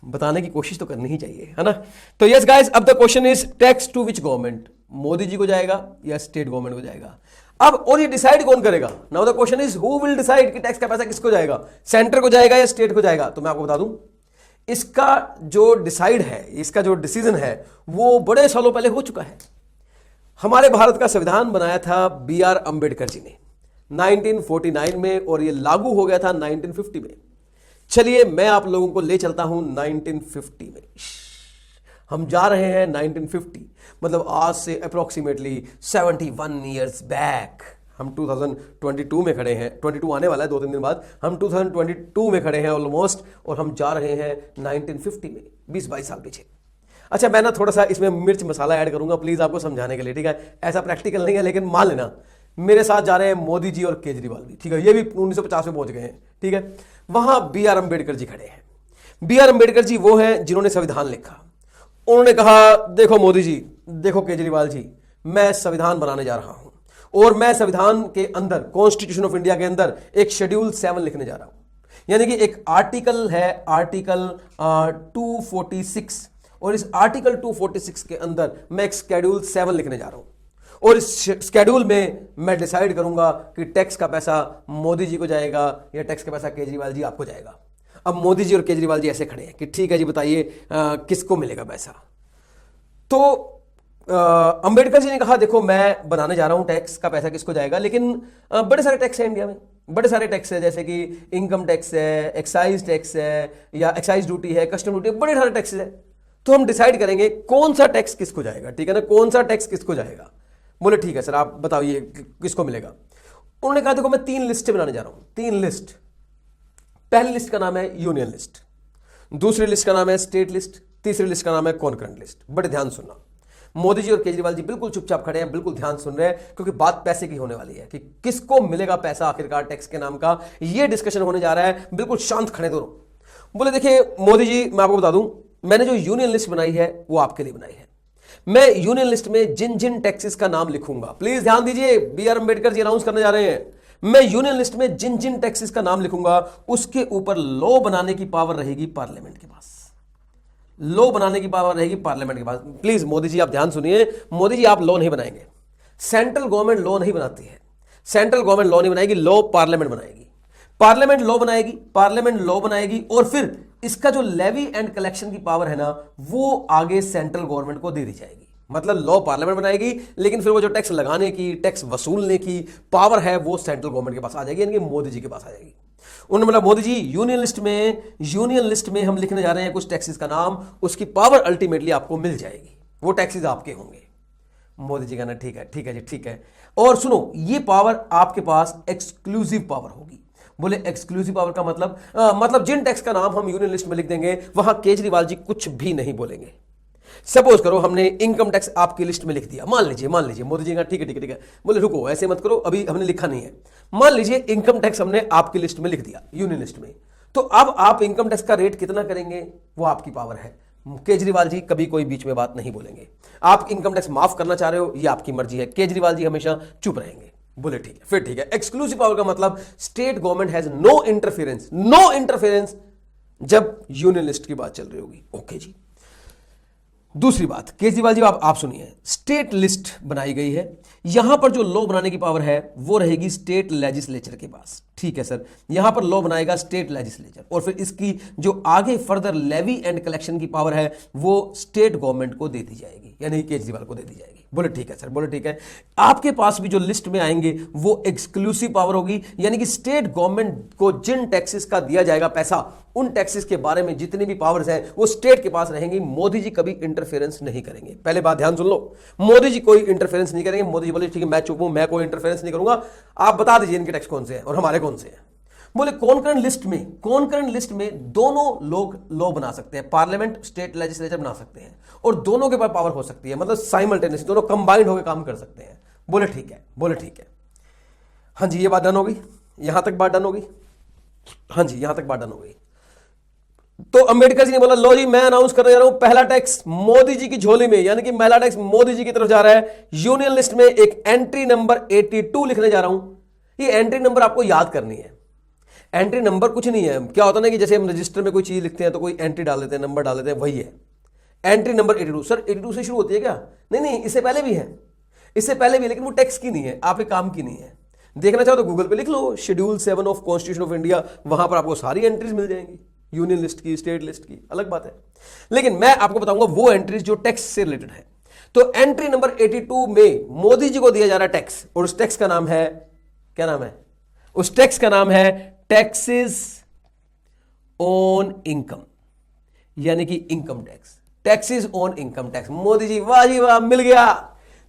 बताने की कोशिश तो करनी ही चाहिए, है ना। तो यस गाइस, अब the question is tax to which government, Modi ji को जाएगा या स्टेट गवर्नमेंट को जाएगा। अब और ये डिसाइड कौन करेगा। Now the question is who will decide कि टैक्स का पैसा किसको जाएगा, सेंटर को जाएगा या स्टेट को जाएगा। तो मैं आपको बता दूं, इसका जो डिसाइड है, इसका जो डिसीजन है वो बड़े सालों पहले हो चुका है। हमारे भारत का संविधान बनाया था बी.आर. अंबेडकर जी ने 1949 में, और ये लागू हो गया था 1950 में। चलिए मैं आप लोगों को ले चलता हूं 1950 में। हम जा रहे हैं 1950, मतलब आज से अप्रोक्सीमेटली 71 ईयर्स बैक। हम 2022 में खड़े हैं, 22 आने वाला है 2-3 दिन बाद, हम 2022 में खड़े हैं ऑलमोस्ट, और हम जा रहे हैं 1950 में, 20-22 साल पीछे। अच्छा मैं ना थोड़ा सा इसमें मिर्च मसाला ऐड करूंगा प्लीज आपको समझाने के लिए, ठीक है। ऐसा प्रैक्टिकल नहीं है, लेकिन मान लेना मेरे साथ जा रहे हैं मोदी जी और केजरीवाल भी, ठीक है, ये भी 1950 में पहुंच गए हैं, ठीक है। वहां बी.आर. अंबेडकर जी खड़े हैं। बी.आर. अंबेडकर जी वो हैं जिन्होंने संविधान लिखा। उन्होंने कहा देखो मोदी जी, देखो केजरीवाल जी, मैं संविधान बनाने जा रहा हूं, और मैं संविधान के अंदर, कॉन्स्टिट्यूशन ऑफ इंडिया के अंदर एक शेड्यूल 7 लिखने जा रहा हूं, यानी कि एक आर्टिकल है, आर्टिकल 246, और इस आर्टिकल 246 के अंदर मैं एक शेड्यूल 7 लिखने जा रहा हूं, और इस शेड्यूल में मैं डिसाइड करूंगा कि टैक्स का पैसा मोदी जी को जाएगा या टैक्स का पैसा केजरीवाल जी आपको जाएगा। अब मोदी जी और केजरीवाल जी ऐसे खड़े हैं कि ठीक है जी बताइए किसको मिलेगा पैसा। तो अंबेडकर जी ने कहा देखो मैं बनाने जा रहा हूं टैक्स का पैसा किसको जाएगा, लेकिन बड़े सारे टैक्स हैं इंडिया में, बड़े सारे टैक्स है, जैसे कि इनकम टैक्स है, एक्साइज टैक्स है, या एक्साइज ड्यूटी है, कस्टम ड्यूटी है, बड़े सारे टैक्स है। तो हम डिसाइड करेंगे कौन सा टैक्स किसको जाएगा, ठीक है ना, कौन सा टैक्स किसको जाएगा। बोले ठीक है सर आप बताइए किसको मिलेगा। उन्होंने कहा देखो मैं 3 लिस्ट बनाने जा रहा हूं, 3 लिस्ट। पहली लिस्ट का नाम है यूनियन लिस्ट, दूसरी लिस्ट का नाम है स्टेट लिस्ट, तीसरी लिस्ट का नाम है कॉन्करेंट लिस्ट। बड़े ध्यान सुनना, मोदी जी और केजरीवाल जी बिल्कुल चुपचाप खड़े हैं, बिल्कुल ध्यान सुन रहे हैं, क्योंकि बात पैसे की होने वाली है कि किसको मिलेगा पैसा आखिरकार टैक्स के नाम का, यह डिस्कशन होने जा रहा है। बिल्कुल शांत खड़े दोनों। बोले देखिए मोदी जी मैं आपको बता दूं, मैंने जो यूनियन लिस्ट बनाई है वो आपके लिए बनाई है। मैं यूनियन लिस्ट में जिन जिन टैक्सेस का नाम लिखूंगा, प्लीज ध्यान दीजिए, बी.आर. अंबेडकर जी अनाउंस करने जा रहे हैं, मैं यूनियन लिस्ट में जिन जिन टैक्सेस का नाम लिखूंगा उसके ऊपर लॉ बनाने की पावर रहेगी पार्लियामेंट के पास, लॉ बनाने की पावर रहेगी पार्लियामेंट के पास। प्लीज मोदी जी आप ध्यान सुनिए, मोदी जी आप लॉ नहीं बनाएंगे, सेंट्रल गवर्नमेंट लॉ नहीं बनाती है, सेंट्रल गवर्नमेंट लॉ नहीं बनाएगी, लॉ पार्लियामेंट बनाएगी। पार्लियामेंट लॉ बनाएगी, पार्लियामेंट लॉ बनाएगी, और फिर इसका जो लेवी एंड कलेक्शन की पावर है ना वो आगे सेंट्रल गवर्नमेंट को दे दी जाएगी। मतलब लॉ पार्लियामेंट बनाएगी, लेकिन फिर वो जो टैक्स लगाने की, टैक्स वसूलने की पावर है वो सेंट्रल गवर्नमेंट के पास आ जाएगी, यानी कि मोदी जी के पास आ जाएगी। उन्होंने बोला मोदी जी यूनियन लिस्ट में हम लिखने जा रहे हैं कुछ टैक्सेस का नाम, उसकी पावर अल्टीमेटली आपको मिल जाएगी, वो टैक्सेस आपके होंगे। मोदी जी कहना ठीक है जी ठीक है, और सुनो ये पावर आपके पास एक्सक्लूसिव पावर होगी। बोले एक्सक्लूसिव पावर का मतलब जिन टैक्स का नाम हम यूनियन लिस्ट में लिख देंगे वहां केजरीवाल जी कुछ भी नहीं बोलेंगे। सपोज करो हमने इनकम टैक्स आपकी लिस्ट में लिख दिया, मान लीजिए मोदी जी का ठीक है। बोले रुको ऐसे मत करो, अभी हमने लिखा नहीं है। मान लीजिए इनकम टैक्स हमने आपकी लिस्ट में लिख दिया, यूनियन लिस्ट में, तो अब आप इनकम टैक्स का रेट कितना करेंगे वो आपकी पावर है। केजरीवाल जी कभी कोई बीच में बात नहीं बोलेंगे। आप इनकम टैक्स माफ करना चाह रहे हो ये आपकी मर्जी है, केजरीवाल जी हमेशा चुप रहेंगे। बोले ठीक है, फिर ठीक है। एक्सक्लूसिव पावर का मतलब state government has no interference जब यूनियन लिस्ट की बात चल रही होगी। ओके जी, दूसरी बात केजरीवाल जी आप सुनिए, स्टेट लिस्ट बनाई गई है, यहां पर जो लॉ बनाने की पावर है वो रहेगी स्टेट लेजिस्लेचर के पास। ठीक है सर, यहां पर लॉ बनाएगा स्टेट लेजिस्लेचर, और फिर इसकी जो आगे फर्दर लेवी एंड कलेक्शन की पावर है वो स्टेट गवर्नमेंट को दे दी जाएगी, यानी केजरीवाल को दे दी जाएगी। बोले ठीक है सर, बोले ठीक है। आपके पास भी जो लिस्ट में आएंगे वो एक्सक्लूसिव पावर होगी, यानी कि स्टेट गवर्नमेंट को जिन टैक्सेस का दिया जाएगा पैसा, उन टैक्सेस के बारे में जितनी भी पावर्स हैं वो स्टेट के पास रहेंगी। मोदी जी कभी इंटरफेरेंस नहीं करेंगे। पहले बात ध्यान सुन लो, मोदी जी कोई इंटरफेरेंस नहीं करेंगे। मोदी जी बोले ठीक है मैं चुप हूं, मैं कोई इंटरफेरेंस नहीं करूंगा, आप बता दीजिए इनके टैक्स कौन से हैं और हमारे कौन से हैं। बोले कॉन्करेंट लिस्ट में दोनों लोग लॉ बना सकते हैं, पार्लियामेंट स्टेट लेजिस्लेचर बना सकते हैं, और दोनों के पास पावर हो सकती है, मतलब साइमल्टेनियसली दोनों कंबाइंड होकर काम कर सकते हैं। बोले ठीक है, बोले ठीक है। हाँ जी, ये बात डन हो गई, यहां तक बात डन हो गई। हाँ जी, यहां तक बात डन हो गई। तो अंबेडकर जी ने बोला लो जी मैं अनाउंस करने जा रहा हूं पहला टैक्स मोदी जी की झोली में, यानी कि पहला टैक्स मोदी जी की तरफ जा रहा है। यूनियन लिस्ट में एक एंट्री नंबर 82 लिखने जा रहा हूं। ये एंट्री नंबर आपको याद करनी है। एंट्री नंबर कुछ नहीं है, क्या होता है ना कि जैसे हम रजिस्टर में कोई चीज लिखते हैं तो कोई एंट्री डाल देते हैं, नंबर डाल देते हैं, वही है एंट्री नंबर 82। सर 82 से शुरू होती है क्या? नहीं, इससे पहले भी है, इससे पहले भी, लेकिन वो टैक्स की नहीं है, आपके काम की नहीं है। देखना चाहो तो गूगल पे लिख लो schedule 7 of constitution of India, वहां पर आपको सारी एंट्रीज मिल जाएंगी, यूनियन लिस्ट की, स्टेट लिस्ट की, अलग बात है। लेकिन मैं आपको बताऊंगा वो एंट्रीज जो टैक्स से रिलेटेड है। तो एंट्री नंबर 82 में मोदी जी को दिया जा रहा है टैक्स, और उस टैक्स का नाम है, क्या नाम है? उस टैक्स का नाम है टैक्सेस ऑन इनकम, यानी कि income tax, taxes on income tax. Modi ji वाह जी वाह, मिल गया।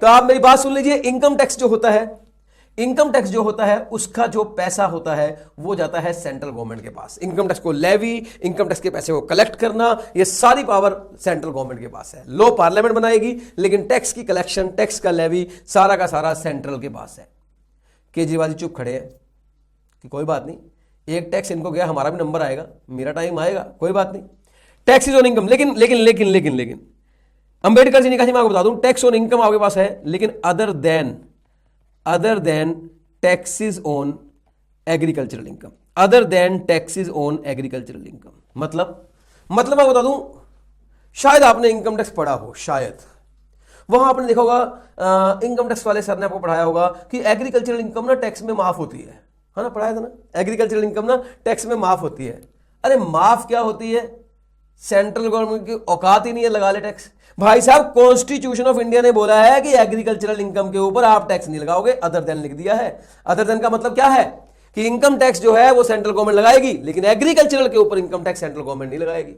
तो आप मेरी बात सुन लीजिए, इनकम टैक्स जो होता है, इनकम टैक्स जो होता है उसका जो पैसा होता है वो जाता है सेंट्रल गवर्नमेंट के पास। इनकम टैक्स को लेवी, इनकम टैक्स के पैसे को कलेक्ट करना, ये सारी पावर सेंट्रल गवर्नमेंट के पास है। लॉ पार्लियामेंट बनाएगी, लेकिन टैक्स की कलेक्शन, टैक्स का लेवी सारा का सारा सेंट्रल के पास है। केजरीवाल जी चुप खड़े हैं कि कोई बात नहीं, एक टैक्स इनको गया, हमारा भी नंबर आएगा, मेरा टाइम आएगा, कोई बात नहीं। टैक्स ऑन इनकम, लेकिन लेकिन लेकिन लेकिन लेकिन अंबेडकर जी ने कहा जी मैं आपको बता दूं, टैक्स ऑन इनकम आपके पास है, लेकिन other than taxes on agricultural income, other than taxes on agricultural income. मतलब मैं बता दूं, शायद आपने इनकम टैक्स पढ़ा हो, शायद वहां आपने देखा होगा, इनकम टैक्स वाले सर ने आपको पढ़ाया होगा कि एग्रीकल्चरल इनकम ना टैक्स में माफ होती है ना, पढ़ाया था ना, एग्रीकल्चरल इनकम ना टैक्स में माफ होती है। अरे माफ क्या होती है, सेंट्रल गवर्नमेंट की औकात ही नहीं है लगा ले टैक्स। भाई साहब कॉन्स्टिट्यूशन ऑफ इंडिया ने बोला है कि एग्रीकल्चरल इनकम के ऊपर आप टैक्स नहीं लगाओगे, अदर देन लिख दिया है। अदर देन का मतलब क्या है कि इनकम टैक्स जो है वो सेंट्रल गवर्नमेंट लगाएगी, लेकिन एग्रीकल्चरल के ऊपर इनकम टैक्स सेंट्रल गवर्नमेंट नहीं लगाएगी।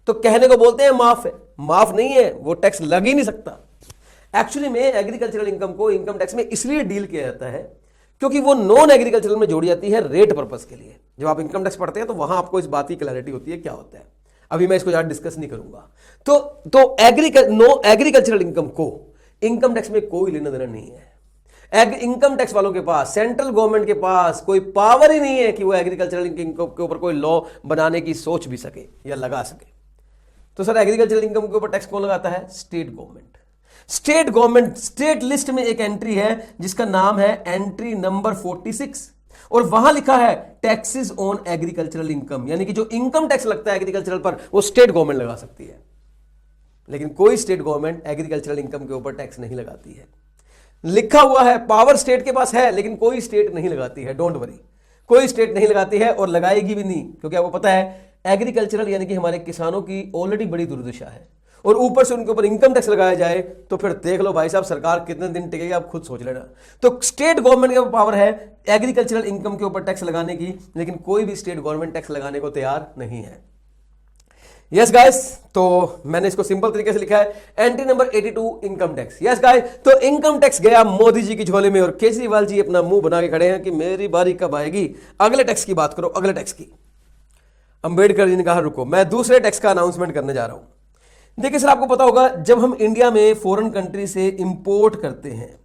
तो कहने को बोलते हैं माफ है, माफ नहीं है, वो टैक्स लग ही नहीं सकता। एक्चुअली में एग्रीकल्चरल इनकम को इनकम टैक्स में इसलिए डील किया जाता है क्योंकि वो नॉन एग्रीकल्चरल में जोड़ी जाती है रेट पर्पस के लिए। जब आप इनकम टैक्स पढ़ते हैं तो वहां आपको इस बात की क्लैरिटी होती है क्या होता है। अभी मैं इसको ज्यादा डिस्कस नहीं करूंगा। तो एग्रीकल्चरल इनकम को इनकम टैक्स में कोई लेना देना नहीं है। इनकम टैक्स वालों के पास, सेंट्रल गवर्नमेंट के पास कोई पावर ही नहीं है कि वो एग्रीकल्चरल इनकम के ऊपर कोई लॉ बनाने की सोच भी सके या लगा सके। तो सर एग्रीकल्चरल इनकम के ऊपर टैक्स कौन लगाता है? State government. State government, state list में एक एंट्री है जिसका नाम है एंट्री नंबर 46, और वहां लिखा है टैक्सेस ऑन एग्रीकल्चरल इनकम, यानी कि जो इनकम टैक्स लगता है एग्रीकल्चरल पर वो स्टेट गवर्नमेंट लगा सकती है, लेकिन कोई स्टेट गवर्नमेंट एग्रीकल्चरल इनकम के ऊपर टैक्स नहीं लगाती है। लिखा हुआ है, पावर स्टेट के पास है, लेकिन कोई स्टेट नहीं लगाती है। डोंट वरी, कोई स्टेट नहीं लगाती है और लगाएगी भी नहीं, क्योंकि आपको पता है एग्रीकल्चरल यानी कि हमारे किसानों की ऑलरेडी बड़ी दुर्दशा है, और ऊपर से उनके ऊपर इनकम टैक्स लगाया जाए तो फिर देख लो भाई साहब सरकार कितने दिन टिकेगी, आप खुद सोच लेना। तो स्टेट गवर्नमेंट के पावर है एग्रीकल्चरल इनकम के ऊपर टैक्स लगाने की, लेकिन कोई भी स्टेट गवर्नमेंट टैक्स लगाने को तैयार नहीं है। यस गाइस, तो मैंने इसको सिंपल तरीके से लिखा है entry number 82 income tax. Yes guys, तो इनकम टैक्स गया मोदी जी की झोले में, और केजरीवाल जी अपना मुंह बना के खड़े हैं कि मेरी बारी कब आएगी, अगले टैक्स की बात करो, अगले टैक्स की। अंबेडकर जी ने कहा रुको, मैं दूसरे टैक्स का अनाउंसमेंट करने जा रहा हूं। देखिए सर, आपको पता होगा जब हम इंडिया में फॉरेन कंट्री से इंपोर्ट करते हैं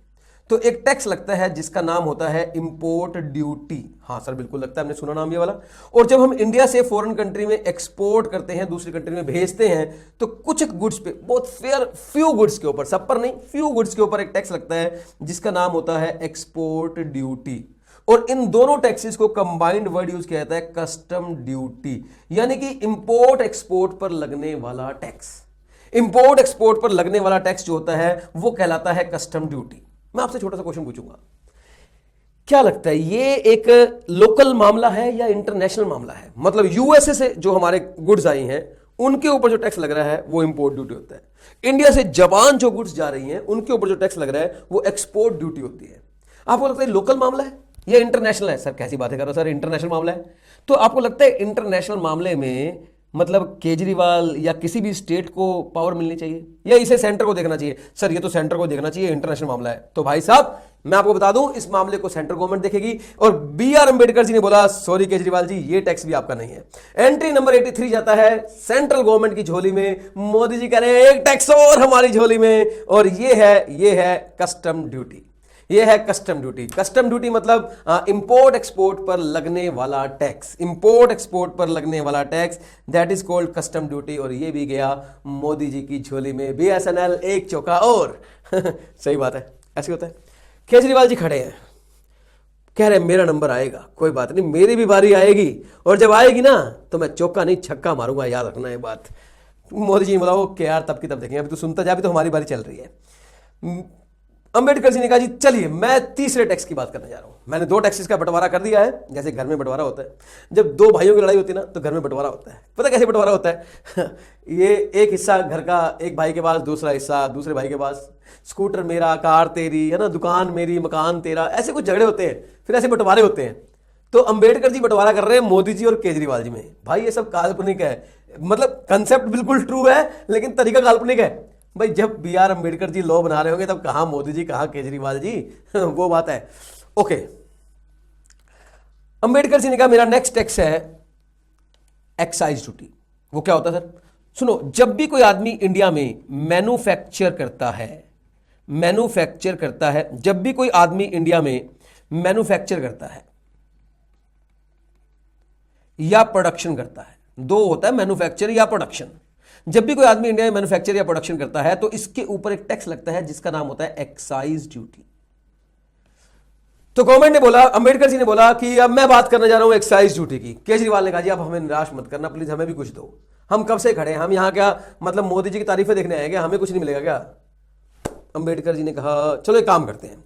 तो एक टैक्स लगता है जिसका नाम होता है इंपोर्ट ड्यूटी। हाँ सर बिल्कुल लगता है, हमने सुना नाम ये वाला। और जब हम इंडिया से फॉरेन कंट्री में एक्सपोर्ट करते हैं, दूसरी कंट्री में भेजते हैं, तो कुछ गुड्स पे, बहुत फ्यू गुड्स के ऊपर, सब पर नहीं, फ्यू गुड्स के ऊपर एक टैक्स लगता है जिसका नाम होता है एक्सपोर्ट ड्यूटी। और इन दोनों टैक्सेस को कंबाइंड वर्ड यूज किया जाता है कस्टम ड्यूटी, यानी कि इंपोर्ट एक्सपोर्ट पर लगने वाला टैक्स। इंपोर्ट एक्सपोर्ट पर लगने वाला टैक्स जो होता है वो कहलाता है कस्टम ड्यूटी। मैं आपसे छोटा सा क्वेश्चन पूछूंगा, क्या लगता है ये एक लोकल मामला है या इंटरनेशनल मामला है? मतलब यूएसए से जो हमारे गुड्स आई हैं उनके ऊपर जो टैक्स लग रहा है वो इंपोर्ट ड्यूटी होता है। इंडिया से जापान जो गुड्स जा रही हैं उनके ऊपर जो टैक्स लग रहा है वो एक्सपोर्ट ड्यूटी होती है। आपको लगता है लोकल मामला है या इंटरनेशनल है? सर कैसी बातें कर रहे हो सर, इंटरनेशनल मामला है। तो आपको लगता है इंटरनेशनल मामले में मतलब केजरीवाल या किसी भी स्टेट को पावर मिलनी चाहिए या इसे सेंटर को देखना चाहिए? सर ये तो सेंटर को देखना चाहिए, इंटरनेशनल मामला है। तो भाई साहब मैं आपको बता दूं इस मामले को सेंट्रल गवर्नमेंट देखेगी। और बी आर अंबेडकर जी ने बोला सॉरी केजरीवाल जी, ये टैक्स भी आपका नहीं है। एंट्री नंबर 83 जाता है सेंट्रल गवर्नमेंट की झोली में। मोदी जी कह रहे हैं एक टैक्स और हमारी झोली में, और ये है कस्टम ड्यूटी। ये है कस्टम ड्यूटी। कस्टम ड्यूटी मतलब इंपोर्ट एक्सपोर्ट पर लगने वाला टैक्स, इंपोर्ट एक्सपोर्ट पर लगने वाला tax, that is called custom duty. और ये भी गया मोदी जी की झोली में। बीएसएनएल एक चौका और सही बात है, ऐसे होता है। केजरीवाल जी खड़े हैं, कह रहे हैं मेरा नंबर आएगा, कोई बात नहीं मेरी भी बारी आएगी, और जब आएगी ना तो मैं चौका नहीं छक्का मारूंगा, याद रखना ये बात। मोदी जी ने बोला ओके यार तब की तब देखेंगे, अभी तो सुनता जा, अभी तो हमारी बारी चल रही है। अंबेडकर जी ने कहा जी चलिए मैं तीसरे टैक्स की बात करने जा रहा हूं। मैंने 2 टैक्सेस का बंटवारा कर दिया है, जैसे घर में बंटवारा होता है। जब 2 भाइयों की लड़ाई होती है ना तो घर में बंटवारा होता है। पता कैसे बंटवारा होता है? ये एक हिस्सा घर का एक भाई के पास, दूसरा हिस्सा दूसरे भाई के पास। स्कूटर मेरा, कार तेरी, है ना, दुकान मेरी, मकान तेरा, ऐसे कुछ झगड़े होते हैं, फिर ऐसे बंटवारे होते हैं। तो अंबेडकर जी बंटवारा कर रहे हैं मोदी जी और केजरीवाल जी में। भाई ये सब काल्पनिक है, मतलब कंसेप्ट बिल्कुल ट्रू है लेकिन तरीका काल्पनिक है। भाई जब B R Ambedkar ji law बना रहे होंगे तब कहां मोदी जी कहां केजरीवाल जी वो बात है। ओके, अंबेडकर जी ने कहा मेरा नेक्स्ट टैक्स है एक्साइज ड्यूटी। वो क्या होता है सर? सुनो, जब भी कोई आदमी इंडिया में मैन्युफैक्चर करता है, जब भी कोई आदमी इंडिया में मैन्युफैक्चर करता है या प्रोडक्शन करता है, 2 होता है, मैन्युफैक्चर या प्रोडक्शन। जब भी कोई आदमी इंडिया में मैन्युफैक्चर या प्रोडक्शन करता है तो इसके ऊपर एक टैक्स लगता है जिसका नाम होता है एक्साइज ड्यूटी। तो गवर्नमेंट ने बोला, अंबेडकर जी ने बोला कि अब मैं बात करने जा रहा हूं एक्साइज ड्यूटी की। केजरीवाल ने कहा जी आप हमें निराश मत करना प्लीज, हमें भी कुछ दो, हम कब से खड़े हैं, हम यहां क्या मतलब मोदी जी की तारीफें देखने आए क्या, हमें कुछ नहीं मिलेगा क्या? अंबेडकर जी ने कहा चलो एक काम करते हैं।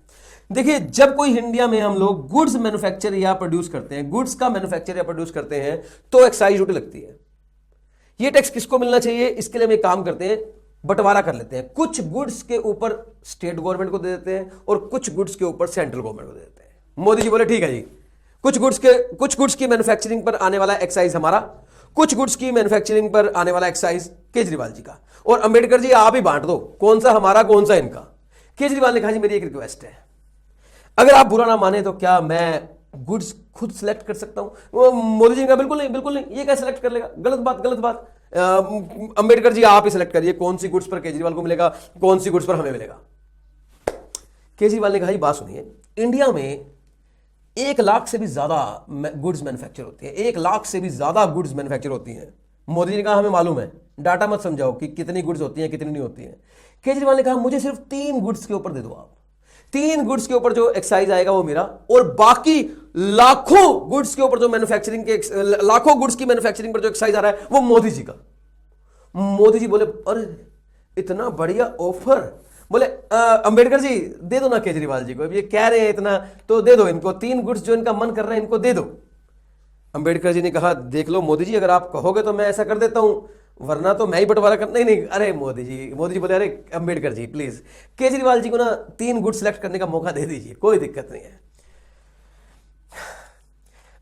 देखिए जब कोई इंडिया में हम लोग गुड्स मैन्युफैक्चर या प्रोड्यूस करते हैं, गुड्स का मैन्युफैक्चर या प्रोड्यूस करते हैं तो एक्साइज ड्यूटी लगती है। ये टैक्स किसको मिलना चाहिए? इसके लिए हम एक काम करते हैं, बंटवारा कर लेते हैं। कुछ गुड्स के ऊपर स्टेट गवर्नमेंट को दे देते हैं और कुछ गुड्स के ऊपर सेंट्रल गवर्नमेंट को दे देते हैं। मोदी जी बोले ठीक है जी, कुछ गुड्स की मैन्युफैक्चरिंग पर आने वाला एक्साइज हमारा, कुछ गुड्स की मैन्युफैक्चरिंग पर आने वाला एक्साइज केजरीवाल जी का, और अंबेडकर जी आप ही बांट दो कौन सा हमारा कौन सा इनका। केजरीवाल ने कहा जी मेरी एक रिक्वेस्ट है, अगर आप बुरा ना माने तो क्या मैं गुड्स खुद सिलेक्ट कर सकता हूं? मोदी जी ने कहा बिल्कुल नहीं, बिल्कुल नहीं, ये क्या सिलेक्ट कर लेगा, गलत बात, गलत बात। अंबेडकर जी आप ही सिलेक्ट करिए कौन सी गुड्स पर केजरीवाल को मिलेगा, कौन सी गुड्स पर हमें मिलेगा। केजरीवाल ने कहा जी बात सुनिए, इंडिया में 1 लाख से भी ज्यादा गुड्स मैन्युफैक्चर होती है, 1 लाख से भी ज्यादा गुड्स मैन्युफैक्चर होती है। मोदी जी ने कहा हमें मालूम है, डाटा मत समझाओ कि कितनी गुड्स होती हैं कितनी नहीं होती हैं। केजरीवाल ने कहा मुझे सिर्फ 3 गुड्स के ऊपर दे दो आप, 3 गुड्स के ऊपर जो एक्साइज आएगा वो मेरा, और बाकी लाखों गुड्स के ऊपर जो मैन्युफैक्चरिंग के लाखों गुड्स की मैन्युफैक्चरिंग पर जो एक्साइज आ रहा है वो मोदी जी का। मोदी जी बोले अरे इतना बढ़िया ऑफर, बोले अंबेडकर जी दे दो ना केजरीवाल जी को, ये कह रहे हैं इतना तो दे दो इनको, 3 गुड्स जो इनका मन कर रहा है इनको दे दो। अंबेडकर जी ने कहा देख लो मोदी जी अगर आप कहोगे तो मैं ऐसा कर देता हूं, वरना तो मैं ही बंटवारा कर नहीं। अरे मोदी जी बोले अरे अंबेडकर जी प्लीज केजरीवाल जी को ना 3 गुड सिलेक्ट करने का मौका दे दीजिए, कोई दिक्कत नहीं है।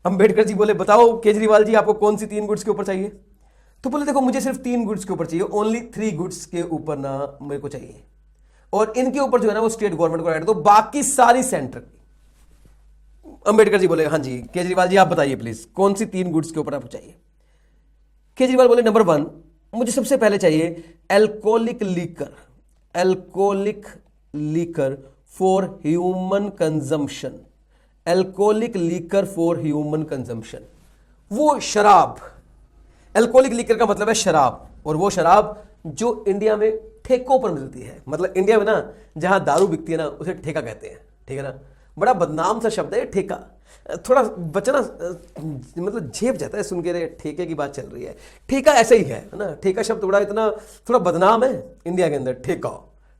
अंबेडकर जी बोले बताओ केजरीवाल जी आपको कौन सी 3 गुड्स के ऊपर चाहिए? तो बोले देखो मुझे सिर्फ 3 गुड्स के ऊपर चाहिए, ओनली 3 गुड्स के ऊपर ना मेरे को चाहिए, और इनके ऊपर जो है ना वो स्टेट गवर्नमेंट को ऐड दो, बाकी सारी सेंटर की। अंबेडकर जी बोले हाँ जी केजरीवाल जी आप बताइए प्लीज कौन सी 3 गुड्स के ऊपर आपको चाहिए? केजरीवाल बोले नंबर 1 मुझे सबसे पहले चाहिए alcoholic liquor for human consumption, alcoholic liquor for human consumption. वो शराब, एल्कोहलिक लीकर का मतलब है शराब, और वो शराब जो इंडिया में ठेकों पर मिलती है, मतलब इंडिया में ना जहां दारू बिकती है ना उसे ठेका कहते हैं, ठीक है ना, बड़ा बदनाम सा शब्द है ठेका। थोड़ा बचना मतलब झेप जाता है सुन के, रे ठेके की बात चल रही है। ठेका ऐसे ही है ना, ठेका शब्द बड़ा इतना थोड़ा बदनाम है इंडिया के अंदर, ठेका।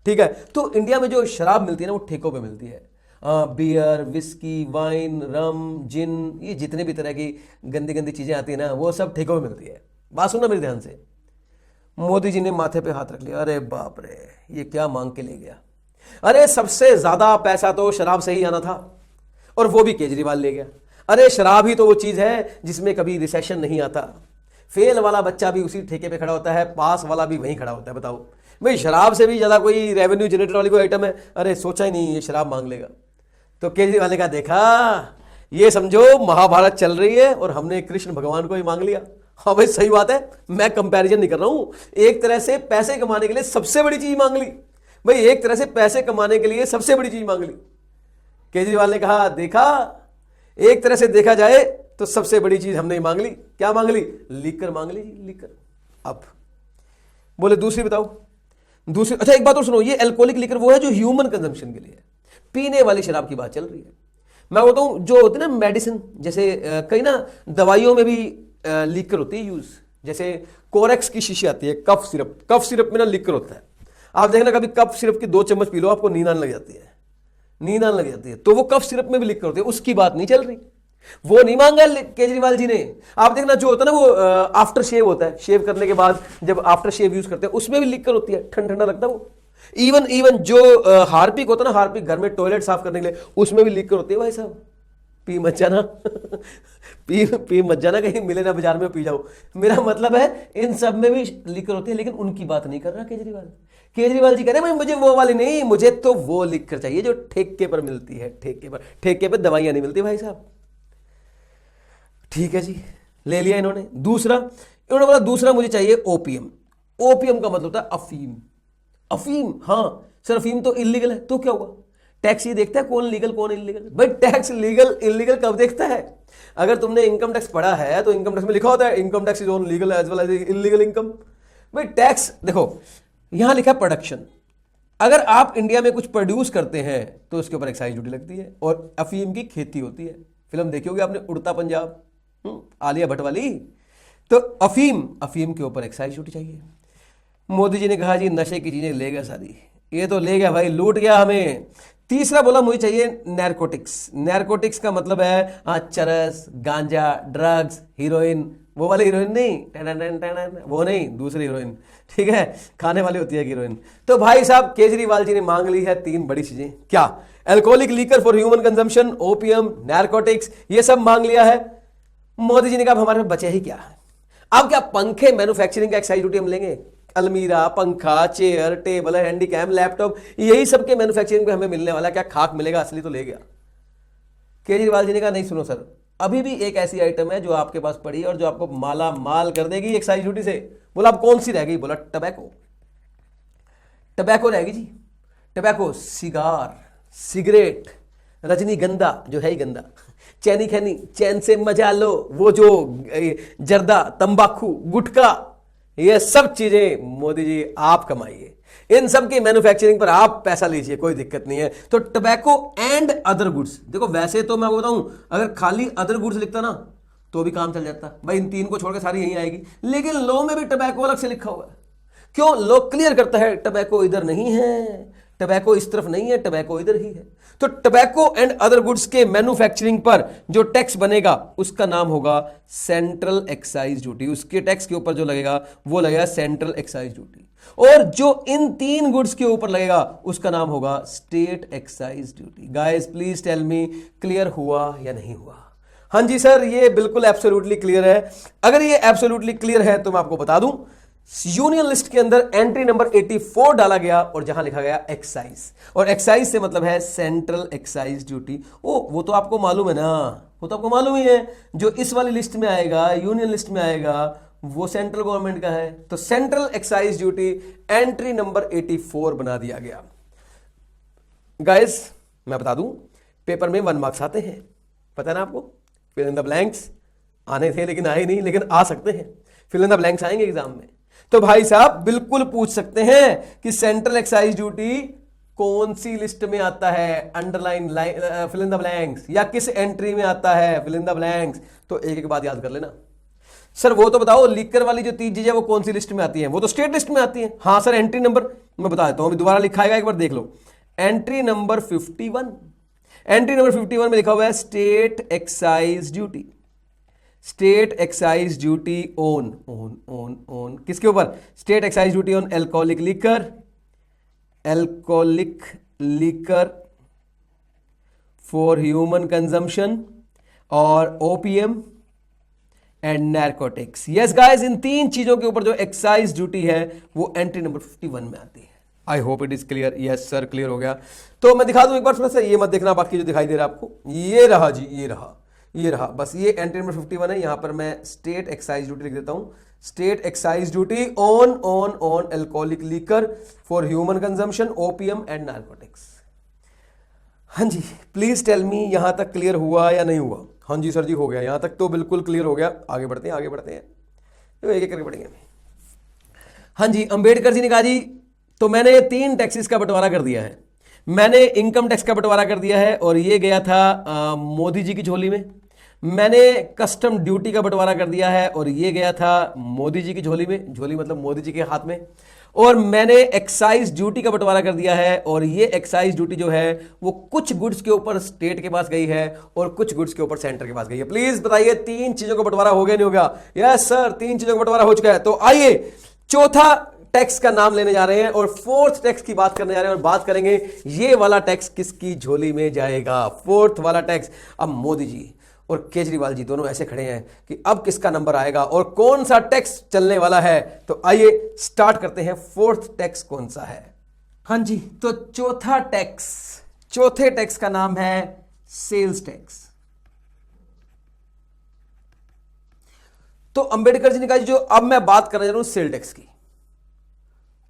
ठीक है, तो इंडिया में जो शराब मिलती है ना वो ठेकों पे मिलती है। बियर, विस्की, वाइन, रम, जिन, ये जितने भी तरह की गंदी गंदी चीजें आती है ना वो सब ठेकों पे मिलती है। बात सुनना मेरे ध्यान से। मोदी जी ने माथे पे हाथ रख लिया, अरे बाप रे ये क्या मांग के ले गया। अरे सबसे ज्यादा पैसा तो शराब से ही आना था और वो भी केजरीवाल ले गया। अरे शराब ही तो वो चीज है जिसमें कभी रिसेशन नहीं आता। फेल वाला बच्चा भी उसी ठेके पे खड़ा होता है, पास वाला भी वहीं खड़ा होता है। बताओ भाई, शराब से भी ज्यादा कोई रेवेन्यू जनरेटर वाली कोई आइटम है? अरे सोचा ही नहीं ये शराब मांग लेगा। तो केजरीवाल ने कहा, देखा ये समझो महाभारत चल रही है और हमने कृष्ण भगवान को ही मांग लिया। हाँ भाई सही बात है, मैं कंपैरिजन नहीं कर रहा हूं। एक तरह से पैसे कमाने के लिए सबसे बड़ी चीज मांग ली भाई, एक तरह से पैसे कमाने के लिए सबसे बड़ी चीज मांग ली। केजरीवाल ने कहा, देखा एक तरह से देखा जाए तो सबसे बड़ी चीज हमने मांग ली। क्या मांग ली? लीकर मांग ली, लीकर। अब बोले दूसरी बताओ। दूसरी, अच्छा एक बात और सुनो, ये अल्कोहलिक लीकर वो है जो ह्यूमन कंजम्पशन के लिए है, पीने वाली शराब की बात चल रही है। मैं बोलता हूं जो होती है ना मेडिसिन, जैसे कई ना दवाइयों में भी लीकर होती है यूज। जैसे कोरेक्स की शीशी आती है, कफ सिरप, कफ सिरप में ना लीकर होता है। आप देखना कभी कफ सिरप की 2 चम्मच पी लो, आपको नींद आने लग जाती है, नींद आने लग जाती है। तो वो कफ सिरप में भी लीकर होती है, उसकी बात नहीं चल रही। वो नहीं मांगा केजरीवाल जी ने। आप देखना जो होता है ना वो आफ्टर शेव होता है, शेव करने के बाद जब आफ्टर शेव यूज करते हैं उसमें भी लीकर होती है, ठंडा ठंडा लगता है वो। इवन जो हार्पिक होता है ना, हार्पिक घर में टॉयलेट साफ करने के लिए, उसमें भी लीकर होती है भाई साहब। पी मत जाना पी मत जाना, कहीं मिले ना बाजार में पी जाओ। मेरा मतलब है इन सब में भी लीकर होती है, लेकिन उनकी बात नहीं कर रहा केजरीवाल। केजरीवाल जी कह रहे हैं मुझे वो वाली नहीं, मुझे तो वो लीकर चाहिए जो ठेके पर मिलती है। ठेके पर दवाइयां नहीं मिलती भाई साहब। ठीक है जी, ले लिया इन्होंने। दूसरा इन्होंने बोला, दूसरा मुझे चाहिए ओपीएम। ओपीएम का मतलब होता है अफीम। अफीम, हाँ सर अफीम तो इलीगल है, तो क्या हुआ? टैक्स ये देखता है कौन लीगल कौन इलीगल? भाई टैक्स लीगल इलीगल कब देखता है? अगर तुमने इनकम टैक्स पढ़ा है तो इनकम टैक्स में लिखा होता है income tax is on legal as well as illegal income. भाई टैक्स देखो, यहां लिखा प्रोडक्शन। अगर आप इंडिया में कुछ प्रोड्यूस करते हैं तो उसके ऊपर एक्साइज ड्यूटी लगती है। और अफीम की खेती होती है, फिल्म देखी होगी आपने उड़ता पंजाब, आलिया भट्ट वाली। तो अफीम के ऊपर एक्साइज ड्यूटी चाहिए। मोदी जी ने कहा जी नशे की चीजें ले गया सारी, ये तो ले गया भाई, लूट गया हमें। तीसरा बोला मुझे चाहिए नैरकोटिक्स। नैरकोटिक्स का मतलब है चरस, गांजा, ड्रग्स, हीरोइन। वो वाली हीरोइन नहीं, वो नहीं, दूसरी हीरोइन। ठीक है, खाने वाली होती है हीरोइन। तो भाई साहब केजरीवाल जी ने मांग ली है 3 बड़ी चीजें। क्या? Alcoholic liquor for human consumption, opium, narcotics, ये सब मांग लिया है। मोदी जी ने कहा हमारे में बचे ही क्या? अब क्या पंखे मैन्युफैक्चरिंग का एक्साइज ड्यूटी हम लेंगे? अलमीरा, पंखा, चेयर, टेबल, हैंडीकैम, लैपटॉप, यही सब के मैन्युफैक्चरिंग पे हमें मिलने वाला, क्या खाक मिलेगा? असली तो ले गया। केजरीवाल जी ने कहा नहीं सुनो सर, अभी भी एक ऐसी आइटम है जो आपके पास पड़ी है और जो आपको माला माल कर देगी एक्साइज ड्यूटी से। बोला अब कौन सी रहेगी? बोला टबैको। टबैको रहेगी जी, टबैको, सिगार, सिगरेट, रजनीगंधा जो है ही गंदा, चैनी खैनी, चैन से मजा लो, वो जो जर्दा, तंबाकू, गुटखा, ये सब चीजें मोदी जी आप कमाइए। इन सब की मैन्युफैक्चरिंग पर आप पैसा लीजिए, कोई दिक्कत नहीं है। तो टबैको एंड अदर गुड्स, देखो वैसे तो मैं बताऊं अगर खाली अदर गुड्स लिखता ना तो भी काम चल जाता, भाई इन 3 को छोड़कर सारी यहीं आएगी। लेकिन लॉ में भी टबैको अलग से लिखा हुआ है। क्यों? लॉ क्लियर करता है टबैको इधर नहीं है, टबैको इस तरफ नहीं है, टबैको इधर ही है। तो टबैको एंड अदर गुड्स के मैन्युफैक्चरिंग पर जो टैक्स बनेगा उसका नाम होगा सेंट्रल एक्साइज ड्यूटी। उसके टैक्स के ऊपर जो लगेगा वो लगेगा सेंट्रल एक्साइज ड्यूटी। और जो इन 3 गुड्स के ऊपर लगेगा उसका नाम होगा state excise duty. Guys please tell me, clear हुआ या नहीं हुआ? हाँ जी सर, ये बिल्कुल एब्सोल्युटली क्लियर है। अगर ये एब्सोल्युटली क्लियर है तो मैं आपको बता दूं, यूनियन लिस्ट के अंदर एंट्री नंबर 84 डाला गया और जहां लिखा गया एक्साइज, और एक्साइज से मतलब है सेंट्रल एक्साइज ड्यूटी। वो तो आपको मालूम है ना, वो तो आपको मालूम ही है, जो इस वाली लिस्ट में आएगा, यूनियन लिस्ट में आएगा, वो सेंट्रल गवर्नमेंट का है। तो central excise duty entry number 84 बना दिया गया। गाइस मैं बता दूं, पेपर में 1 मार्क्स आते हैं, पता है ना आपको। फिल इन द ब्लैंक्स आने थे लेकिन आए नहीं, लेकिन आ सकते हैं। फिल इन द ब्लैंक्स आएंगे एग्जाम में। तो भाई साहब बिल्कुल पूछ सकते हैं कि सेंट्रल एक्साइज ड्यूटी कौन सी लिस्ट में आता है, underline, fill in the blanks, या किस एंट्री में आता है, फिल इन द ब्लैंक्स। तो एक एक बात याद कर लेना। सर वो तो बताओ, लीकर वाली जो 3 चीजें वो कौन सी लिस्ट में आती है? वो तो स्टेट लिस्ट में आती है। हाँ सर, एंट्री नंबर मैं बता देता हूं, अभी दोबारा लिखाएगा, एक बार देख लो। एंट्री नंबर 51, एंट्री नंबर 51 में लिखा हुआ है state excise duty, state excise duty on on on on किसके ऊपर? State excise duty on alcoholic liquor, alcoholic liquor for human consumption और opium and narcotics. Yes guys, इन 3 चीजों के ऊपर जो एक्साइज ड्यूटी है वो एंट्री नंबर 51 में आती है। आई hope it is clear. Yes sir, clear हो गया। तो मैं दिखा दूं एक बार थोड़ा सा, ये मत देखना बाकी जो दिखाई दे रहा है आपको, ये रहा जी, ये रहा, ये रहा, बस ये एंट्री नंबर 51 है। यहां पर मैं स्टेट एक्साइज ड्यूटी लिख देता हूं, state excise duty on on on alcoholic liquor for human consumption, opium and narcotics. हाँ जी, प्लीज टेल मी, यहां तक क्लियर हुआ या नहीं हुआ? हाँ जी सर जी, हो गया, यहां तक तो बिल्कुल क्लियर हो गया। आगे बढ़ते हैं, आगे बढ़ते हैं, तो एक एक करके बढ़ेंगे। हाँ जी, अंबेडकर जी ने कहा जी, तो मैंने 3 टैक्सेस का बंटवारा कर दिया है। मैंने इनकम टैक्स का बंटवारा कर दिया है और ये गया था मोदी जी की झोली में। मैंने कस्टम ड्यूटी का बंटवारा कर दिया है और ये गया था मोदी जी की झोली में, झोली मतलब मोदी जी के हाथ में। और मैंने एक्साइज ड्यूटी का बंटवारा कर दिया है और ये एक्साइज ड्यूटी जो है वो कुछ गुड्स के ऊपर स्टेट के पास गई है और कुछ गुड्स के ऊपर सेंटर के पास गई है। प्लीज बताइए 3 चीजों का बंटवारा हो गया नहीं हो गया? यस सर, 3 चीजों का बंटवारा हो चुका है। तो आइए चौथा टैक्स का नाम लेने जा रहे हैं और 4th टैक्स की बात करने जा रहे हैं और बात करेंगे ये वाला टैक्स किसकी झोली में जाएगा, 4th वाला टैक्स। अब मोदी जी और केजरीवाल जी दोनों ऐसे खड़े हैं कि अब किसका नंबर आएगा और कौन सा टैक्स चलने वाला है। तो आइए स्टार्ट करते हैं, 4th टैक्स कौन सा है? हाँ जी, तो चौथा टैक्स, चौथे टैक्स का नाम है सेल्स टैक्स। तो अंबेडकर जी ने कहा जो अब मैं बात करने जा रहा हूं सेल टैक्स की।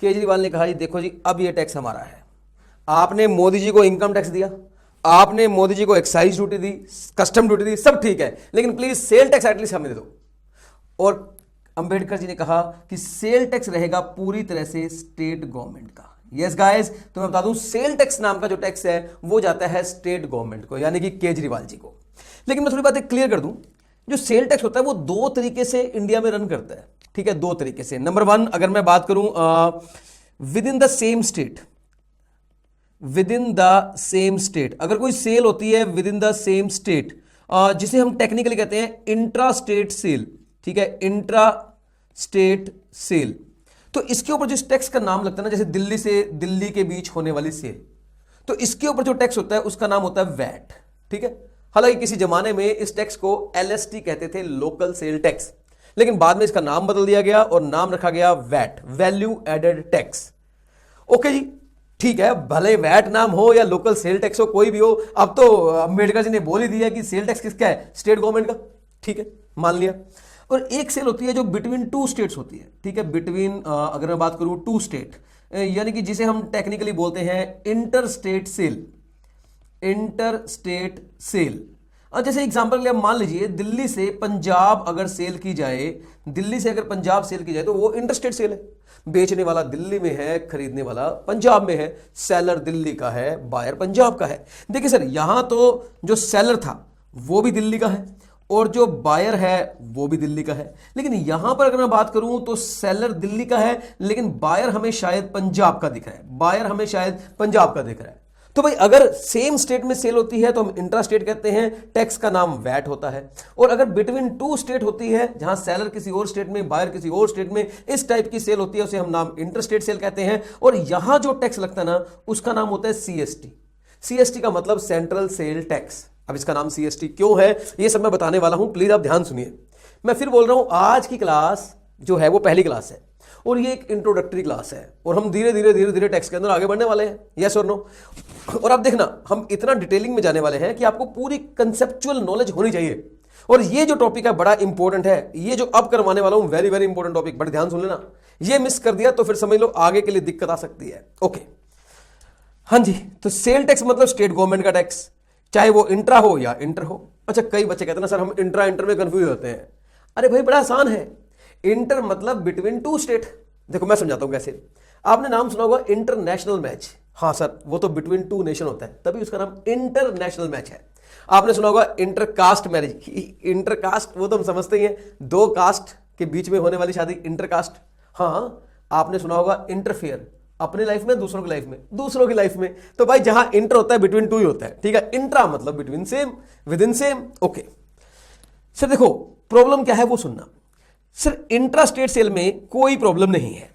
केजरीवाल ने कहा जी देखो जी, अब ये टैक्स हमारा है। आपने मोदी जी को इनकम टैक्स दिया, आपने मोदी जी को एक्साइज ड्यूटी दी, कस्टम ड्यूटी दी, सब ठीक है, लेकिन प्लीज सेल टैक्स एटलीस्ट हमें दे दो। और अंबेडकर जी ने कहा कि सेल टैक्स रहेगा पूरी तरह से स्टेट गवर्नमेंट का। यस गाइस, तो मैं बता दूं सेल टैक्स नाम का जो टैक्स है वो जाता है स्टेट गवर्नमेंट को, यानी कि केजरीवाल जी को। लेकिन मैं थोड़ी बात क्लियर कर दूं, जो सेल टैक्स होता है वो 2 तरीके से इंडिया में रन करता है, ठीक है, 2 तरीके से। नंबर 1 अगर मैं बात करूं with in the same state, with in the same state अगर कोई सेल होती है with in the same state, जिसे हम टेक्निकली कहते हैं इंट्रा स्टेट सेल, ठीक है, इंट्रा स्टेट सेल। तो इसके ऊपर जिस टैक्स का नाम लगता है ना, जैसे दिल्ली से दिल्ली के बीच होने वाली सेल, तो इसके ऊपर जो टैक्स होता है उसका नाम होता है वैट, ठीक है। हालांकि किसी जमाने में इस टैक्स को LST कहते थे, लोकल सेल टैक्स, लेकिन बाद में इसका नाम बदल दिया गया और नाम रखा गया VAT, value added tax. Okay जी, ठीक है, भले वैट नाम हो या लोकल सेल टैक्स हो, कोई भी हो, अब तो अंबेडकर जी ने बोल ही दिया कि सेल टैक्स किसका है, स्टेट गवर्नमेंट का, ठीक है, मान लिया। और एक सेल होती है जो बिटवीन 2 स्टेट्स होती है, ठीक है, बिटवीन अगर मैं बात करूं 2 स्टेट, यानी कि जिसे हम टेक्निकली बोलते हैं inter state sale, inter state sale. जैसे एग्जांपल के लिए मान लीजिए दिल्ली से पंजाब अगर सेल की जाए, दिल्ली से अगर पंजाब सेल की जाए तो वो इंटरस्टेट सेल है। बेचने वाला दिल्ली में है, खरीदने वाला पंजाब में है, सेलर दिल्ली का है, बायर पंजाब का है। देखिए सर, यहां तो जो सेलर था वो भी दिल्ली का है और जो बायर है वो भी दिल्ली का है, लेकिन यहां पर अगर मैं बात करूं तो सेलर दिल्ली का है लेकिन बायर हमें शायद पंजाब का दिख रहा है, बायर हमें शायद पंजाब का दिख रहा है। तो भाई अगर सेम स्टेट में सेल होती है तो हम इंट्रा स्टेट कहते हैं, टैक्स का नाम वैट होता है। और अगर बिटवीन 2 स्टेट होती है, जहां सेलर किसी और स्टेट में, बायर किसी और स्टेट में, इस टाइप की सेल होती है, उसे हम नाम इंटरस्टेट सेल कहते हैं। और यहां जो टैक्स लगता है ना, उसका नाम होता है CST। CST का मतलब सेंट्रल सेल टैक्स। अब इसका नाम CST क्यों है ये सब मैं बताने वाला हूं, प्लीज आप ध्यान सुनिए। मैं फिर बोल रहा हूं, आज की क्लास जो है वो पहली क्लास है और ये एक इंट्रोडक्टरी क्लास है और हम धीरे धीरे टैक्स के अंदर आगे बढ़ने वाले हैं, यस और नो। और अब देखना, हम इतना डिटेलिंग में जाने वाले हैं कि आपको पूरी कंसेप्चुअल नॉलेज होनी चाहिए। और ये जो टॉपिक है बड़ा इंपॉर्टेंट है, ये जो अब करवाने वाला हूं वेरी वेरी इंपॉर्टेंट टॉपिक, बड़े ध्यान सुन लेना। ये मिस कर दिया तो फिर समझ लो आगे के लिए दिक्कत आ सकती है। ओके, हाँ जी, तो सेल टैक्स मतलब स्टेट गवर्नमेंट का टैक्स, चाहे वो इंट्रा हो या इंटर हो। अच्छा, कई बच्चे कहते हैं ना सर हम इंट्रा इंटर में कंफ्यूज होते हैं। अरे भाई बड़ा आसान है, इंटर मतलब बिटवीन 2 स्टेट। देखो मैं समझाता हूं कैसे। आपने नाम सुना होगा इंटरनेशनल मैच, हाँ सर, वो तो बिटवीन टू नेशन होता है, तभी उसका नाम इंटरनेशनल मैच है। आपने सुना होगा इंटरकास्ट मैरिज। इंटरकास्ट वो तो हम समझते ही हैं, दो कास्ट के बीच में होने वाली शादी इंटरकास्ट। हाँ, आपने सुना होगा इंटरफेयर, अपनी लाइफ में दूसरों की लाइफ में, दूसरों की लाइफ में। तो भाई जहां इंटर होता है बिटवीन टू ही होता है, ठीक है। इंट्रा मतलब between same, with in same. Okay sir, देखो प्रॉब्लम क्या है वो सुनना। सर इंट्रा स्टेट सेल में कोई प्रॉब्लम नहीं है।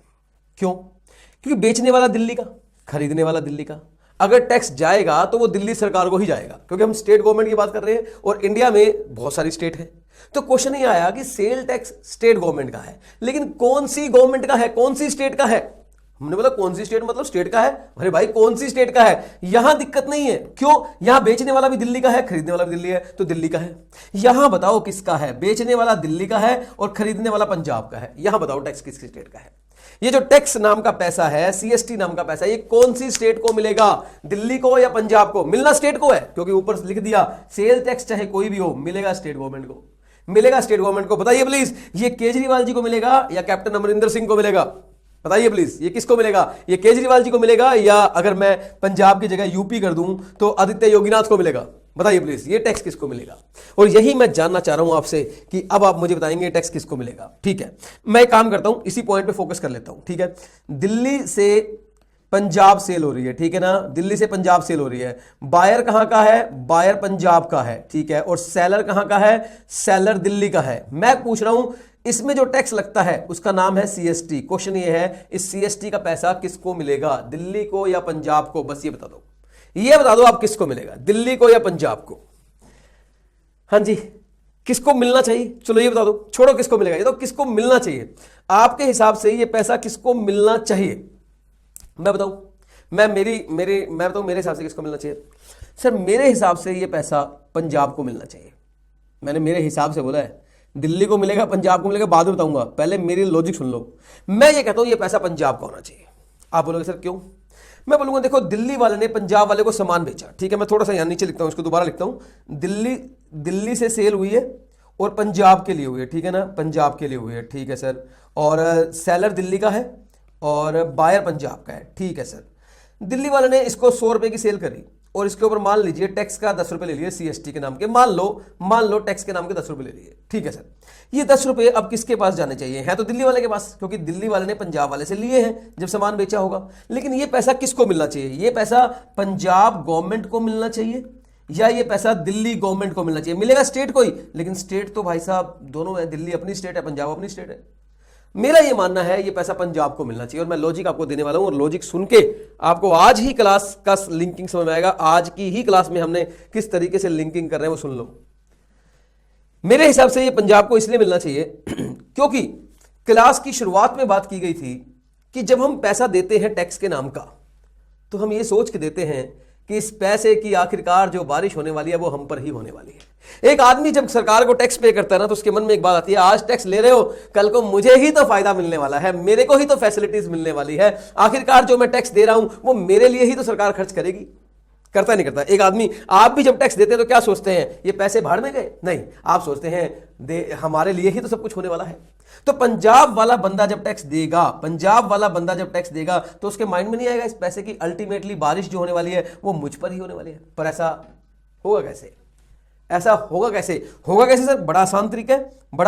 क्यों? क्योंकि बेचने वाला दिल्ली का, खरीदने वाला दिल्ली का। अगर टैक्स जाएगा तो वो दिल्ली सरकार को ही जाएगा, क्योंकि हम स्टेट गवर्नमेंट की बात कर रहे हैं और इंडिया में बहुत सारी स्टेट है। तो क्वेश्चन ये आया कि सेल टैक्स स्टेट गवर्नमेंट का है, लेकिन कौन सी गवर्नमेंट का है, कौन सी स्टेट का है? हमने बोला कौन सी स्टेट मतलब स्टेट का है। अरे भाई कौन सी स्टेट का है, यहां दिक्कत नहीं है। क्यों? यहां बेचने वाला भी दिल्ली का है, खरीदने वाला भी दिल्ली है, तो दिल्ली का है। यहां बताओ किसका है? बेचने वाला दिल्ली का है और खरीदने वाला पंजाब का है। यहां बताओ टैक्स किसकी स्टेट का है? ये जो टैक्स नाम का पैसा है, सीएसटी नाम का पैसा, ये कौन सी स्टेट को मिलेगा? दिल्ली को या पंजाब को? मिलना स्टेट को है, क्योंकि ऊपर लिख दिया सेल टैक्स चाहे कोई भी हो, मिलेगा स्टेट गवर्नमेंट को, मिलेगा स्टेट गवर्नमेंट को। बताइए प्लीज, ये केजरीवाल जी को मिलेगा या कैप्टन अमरिंदर सिंह को मिलेगा? बताइए प्लीज, ये किसको मिलेगा? ये केजरीवाल जी को मिलेगा या अगर मैं पंजाब की जगह यूपी कर दूं तो आदित्य योगीनाथ को मिलेगा? बताइए प्लीज, ये टैक्स किसको मिलेगा? और यही मैं जानना चाह रहा हूं आपसे कि अब आप मुझे बताएंगे टैक्स किसको मिलेगा। ठीक है, मैं एक काम करता हूं, इसी पॉइंट पे फोकस कर लेता हूं। ठीक है, दिल्ली से पंजाब सेल हो रही है, ठीक है ना, दिल्ली से पंजाब सेल हो रही है। बायर कहां का है? बायर पंजाब का है, ठीक है। और सेलर कहां का है? सेलर दिल्ली का है। मैं पूछ रहा हूं इसमें जो टैक्स लगता है उसका नाम है सीएसटी। क्वेश्चन ये है, इस सीएसटी का पैसा किसको मिलेगा? दिल्ली को या पंजाब को? बस ये बता दो, ये बता दो आप किसको मिलेगा, दिल्ली को या पंजाब को? हाँ जी, किसको मिलना चाहिए? चलो ये बता दो, छोड़ो किसको मिलेगा, ये तो किसको मिलना चाहिए आपके हिसाब से? ये पैसा किसको मिलना चाहिए? मैं बताऊं, मैं बताऊं मेरे हिसाब से किसको मिलना चाहिए? सर मेरे हिसाब से ये पैसा पंजाब को मिलना चाहिए। मैंने मेरे हिसाब से बोला है, दिल्ली को मिलेगा पंजाब को मिलेगा बाद में बताऊंगा, पहले मेरी लॉजिक सुन लो। मैं ये कहता हूं ये पैसा पंजाब का होना चाहिए। आप बोलोगे सर क्यों? मैं बोलूंगा देखो, दिल्ली वाले ने पंजाब वाले को सामान बेचा, ठीक है। मैं थोड़ा सा यहां नीचे लिखता हूं, इसको दोबारा लिखता हूं। दिल्ली से सेल हुई है और पंजाब के लिए हुई है, ठीक है ना, पंजाब के लिए हुई है, ठीक है सर। और सेलर दिल्ली का है और बायर पंजाब का है, ठीक है सर। दिल्ली वाले ने इसको 100 रुपए की सेल करी और इसके ऊपर मान लीजिए टैक्स का 10 रुपए ले लिए सीएसटी के नाम के, मान लो टैक्स के नाम के 10 रुपए ले लिए, ठीक है सर। ये 10 रुपए अब किसके पास जाने चाहिए? है तो दिल्ली वाले के पास, क्योंकि दिल्ली वाले ने पंजाब वाले से लिए हैं जब सामान बेचा होगा। लेकिन ये पैसा किसको मिलना चाहिए? ये पैसा पंजाब गवर्नमेंट को मिलना चाहिए या ये पैसा दिल्ली गवर्नमेंट को मिलना चाहिए? मिलेगा स्टेट को ही, लेकिन स्टेट तो भाई साहब दोनों है, दिल्ली अपनी स्टेट है, पंजाब अपनी स्टेट है। मेरा ये मानना है ये पैसा पंजाब को मिलना चाहिए और मैं लॉजिक आपको देने वाला हूं। और लॉजिक सुन के आपको आज ही क्लास का लिंकिंग समझ में आएगा। आज की ही क्लास में हमने किस तरीके से लिंकिंग कर रहे हैं वो सुन लो। मेरे हिसाब से ये पंजाब को इसलिए मिलना चाहिए क्योंकि क्लास की शुरुआत में बात की गई थी कि जब हम पैसा देते हैं टैक्स के नाम का, तो हम ये सोच के देते हैं कि इस पैसे की आखिरकार जो बारिश होने वाली है वो हम पर ही होने वाली है। एक आदमी जब सरकार को टैक्स पे करता है ना, तो उसके मन में एक बात आती है, आज टैक्स ले रहे हो, कल को मुझे ही तो फायदा मिलने वाला है, मेरे को ही तो फैसिलिटीज मिलने वाली है, आखिरकार जो मैं टैक्स दे रहा हूं वो मेरे लिए ही तो सरकार खर्च करेगी। करता नहीं करता एक आदमी? आप भी जब टैक्स देते हैं तो क्या सोचते हैं, ये पैसे भाड़ में गए? नहीं, आप सोचते हैं हमारे लिए ही तो सब कुछ होने वाला है। तो पंजाब वाला बंदा जब टैक्स देगा, तो उसके माइंड में नहीं आएगा इस पैसे की अल्टीमेटली बारिश जो होने वाली है वो मुझ पर ही होने वाली है। पर ऐसा होगा कैसे? होगा कैसे सर? बड़ा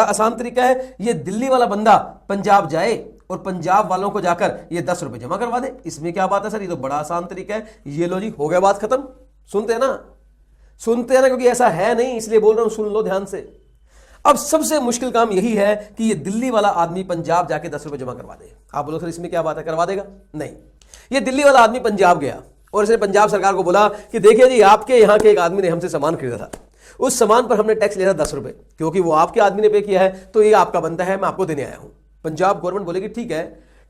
आसान तरीका है। ये दिल्ली वाला बंदा पंजाब जाए और पंजाब वालों को जाकर ये 10 रुपए जमा करवा दे। इसमें क्या बात है सर? ये तो बड़ा आसान तरीका है। ये लो जी, हो गया, बात खत्म। सुनते हैं ना, क्योंकि ऐसा है नहीं इसलिए बोल रहा हूं, सुन लो ध्यान से। अब सबसे मुश्किल काम यही है कि ये दिल्ली वाला आदमी पंजाब जाके 10 रुपए जमा करवा दे। आप बोलो सर इसमें क्या बात है, करवा देगा? नहीं, ये दिल्ली वाला आदमी पंजाब गया और इसने पंजाब सरकार को बोला कि देखिए जी, आपके यहाँ के एक आदमी ने हमसे सामान खरीदा था, उस सामान पर हमने टैक्स लिया था 10 रुपए, क्योंकि वो आपके आदमी ने पे किया है तो ये आपका बनता है, मैं आपको देने आया हूं। पंजाब गवर्नमेंट बोलेगी ठीक है,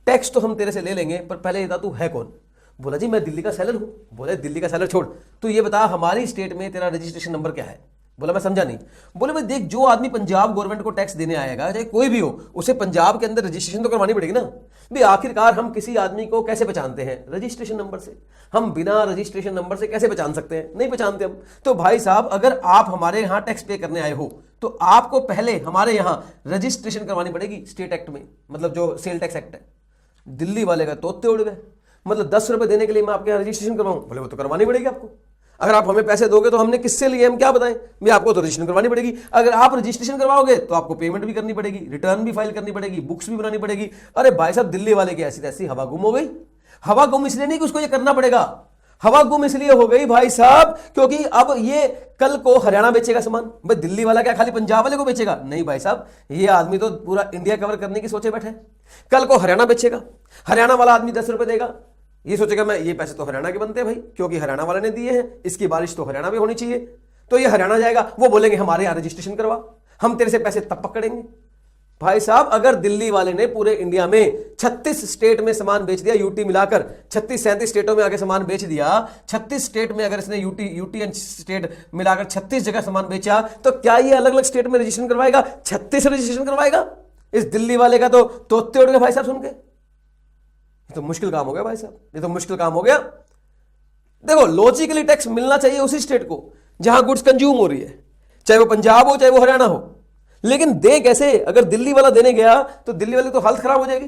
टैक्स तो हम तेरे से ले लेंगे, पर पहले ये बता तू है कौन? बोला जी मैं दिल्ली का सेलर हूं। बोले दिल्ली का सेलर छोड़, तू ये बता हमारी स्टेट में तेरा रजिस्ट्रेशन नंबर क्या है? बोला मैं समझा नहीं। बोले भाई देख, जो आदमी पंजाब गवर्नमेंट को टैक्स देने आएगा, चाहे कोई भी हो, उसे पंजाब के अंदर रजिस्ट्रेशन तो करवानी पड़ेगी ना। भाई आखिरकार हम किसी आदमी को कैसे पहचानते हैं? रजिस्ट्रेशन नंबर से। हम बिना रजिस्ट्रेशन नंबर से कैसे पहचान सकते हैं? नहीं पहचानते हम। तो भाई साहब, अगर आप हमारे यहाँ टैक्स पे करने आए हो तो आपको पहले हमारे यहाँ रजिस्ट्रेशन करवानी पड़ेगी स्टेट एक्ट में, मतलब जो सेल टैक्स एक्ट है। दिल्ली वाले का तोते उड़ गए। मतलब 10 रुपए देने के लिए मैं आपके यहाँ रजिस्ट्रेशन करवाऊं? बोले वो तो करवानी पड़ेगी आपको। अगर आप हमें पैसे दोगे तो हमने किससे लिए, हम क्या बताएं, मैं आपको तो रजिस्ट्रेशन करवानी पड़ेगी। अगर आप रजिस्ट्रेशन करवाओगे तो आपको पेमेंट भी करनी पड़ेगी, रिटर्न भी फाइल करनी पड़ेगी, बुक्स भी बनानी पड़ेगी। अरे भाई साहब, दिल्ली वाले की ऐसी तैसी हवा गुम हो गई। हवा गुम इसलिए नहीं कि उसको ये करना पड़ेगा, हवा गुम इसलिए हो गई भाई साहब क्योंकि अब ये कल को हरियाणा बेचेगा सामान। भाई दिल्ली वाला क्या खाली पंजाब वाले को बेचेगा? नहीं भाई साहब, ये आदमी तो पूरा इंडिया कवर करने की सोचे बैठे। कल को हरियाणा बेचेगा, हरियाणा वाला आदमी 10 रुपए देगा, ये सोचेगा मैं ये पैसे तो हरियाणा के बनते हैं भाई, क्योंकि हरियाणा वाले ने दिए हैं, इसकी बारिश तो हरियाणा में होनी चाहिए। तो ये हरियाणा जाएगा, वो बोलेंगे हमारे यहां रजिस्ट्रेशन करवा, हम तेरे से पैसे तब पकड़ेंगे। भाई साहब, अगर दिल्ली वाले ने पूरे इंडिया में 36 स्टेट में सामान बेच दिया, यूटी मिलाकर 36-37 स्टेटों में आगे सामान बेच दिया, 36 स्टेट में अगर इसने यूटी एंड स्टेट मिलाकर 36 जगह सामान बेचा, तो क्या ये अलग अलग स्टेट में रजिस्ट्रेशन करवाएगा? 36 रजिस्ट्रेशन करवाएगा? इस दिल्ली वाले का तो तोते उड़ गए भाई साहब सुन के। ये तो मुश्किल काम हो गया भाई साहब, ये तो मुश्किल काम हो गया। देखो, लॉजिकली टैक्स मिलना चाहिए उसी स्टेट को जहां गुड्स कंज्यूम हो रही है, चाहे वो पंजाब हो चाहे वो हरियाणा हो। लेकिन दे कैसे? अगर दिल्ली वाला देने गया तो दिल्ली वाले तो हालत खराब हो जाएगी।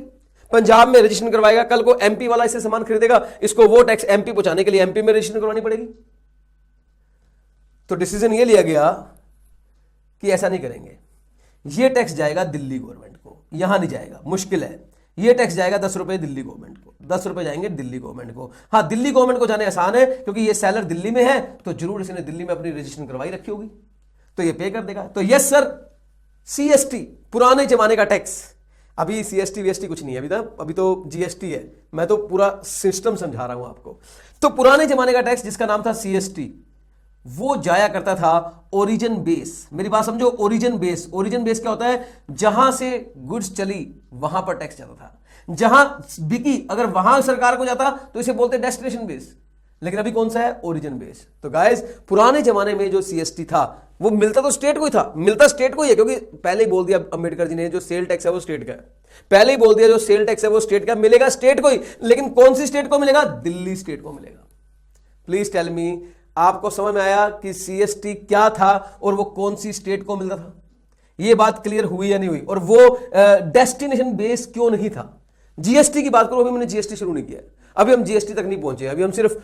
पंजाब में रजिस्ट्रेशन करवाएगा, कल को एमपी वाला इससे सामान खरीदेगा, इसको वो टैक्स एमपी पहुंचाने के लिए एमपी में रजिस्ट्रेशन करवानी पड़ेगी। तो डिसीजन ये लिया गया कि ऐसा नहीं करेंगे, ये टैक्स जाएगा दिल्ली गवर्नमेंट को, यहां नहीं जाएगा, मुश्किल है। ये टैक्स जाएगा 10 रुपए दिल्ली गवर्नमेंट को, 10 रुपए जाएंगे दिल्ली गवर्नमेंट को। हाँ, दिल्ली गवर्नमेंट को जाने आसान है क्योंकि ये सेलर दिल्ली में है, तो जरूर इसने दिल्ली में अपनी रजिस्ट्रेशन करवाई रखी होगी, तो ये पे कर देगा। तो यस सर, सीएसटी पुराने जमाने का टैक्स, अभी सीएसटी वीएसटी कुछ नहीं है, अभी तो जीएसटी है। मैं तो पूरा सिस्टम समझा रहा हूं आपको। तो पुराने जमाने का टैक्स जिसका नाम था सीएसटी, वो जाया करता था ओरिजिन बेस। मेरी बात समझो, ओरिजिन बेस। ओरिजिन बेस क्या होता है? जहां से गुड्स चली वहां पर टैक्स जाता था, जहां बिकी अगर वहां सरकार को जाता तो इसे बोलते डेस्टिनेशन बेस। लेकिन अभी कौन सा है? Origin base. तो गाइस, पुराने जमाने में जो सीएसटी था वो मिलता तो स्टेट को ही था, मिलता स्टेट को ही है, क्योंकि पहले ही बोल दिया अंबेडकर जी ने जो सेल टैक्स है वो स्टेट का है। पहले ही बोल दिया जो सेल टैक्स है वो स्टेट का, मिलेगा स्टेट को ही। लेकिन कौन सी स्टेट को मिलेगा? दिल्ली स्टेट को मिलेगा। प्लीज टेल मी, आपको समझ में आया कि सीएसटी क्या था और वो कौन सी स्टेट को मिलता था? ये बात क्लियर हुई या नहीं हुई? और वो डेस्टिनेशन बेस क्यों नहीं था? जीएसटी की बात करो, अभी मैंने जीएसटी शुरू नहीं किया, अभी हम जीएसटी तक नहीं पहुंचे, अभी हम सिर्फ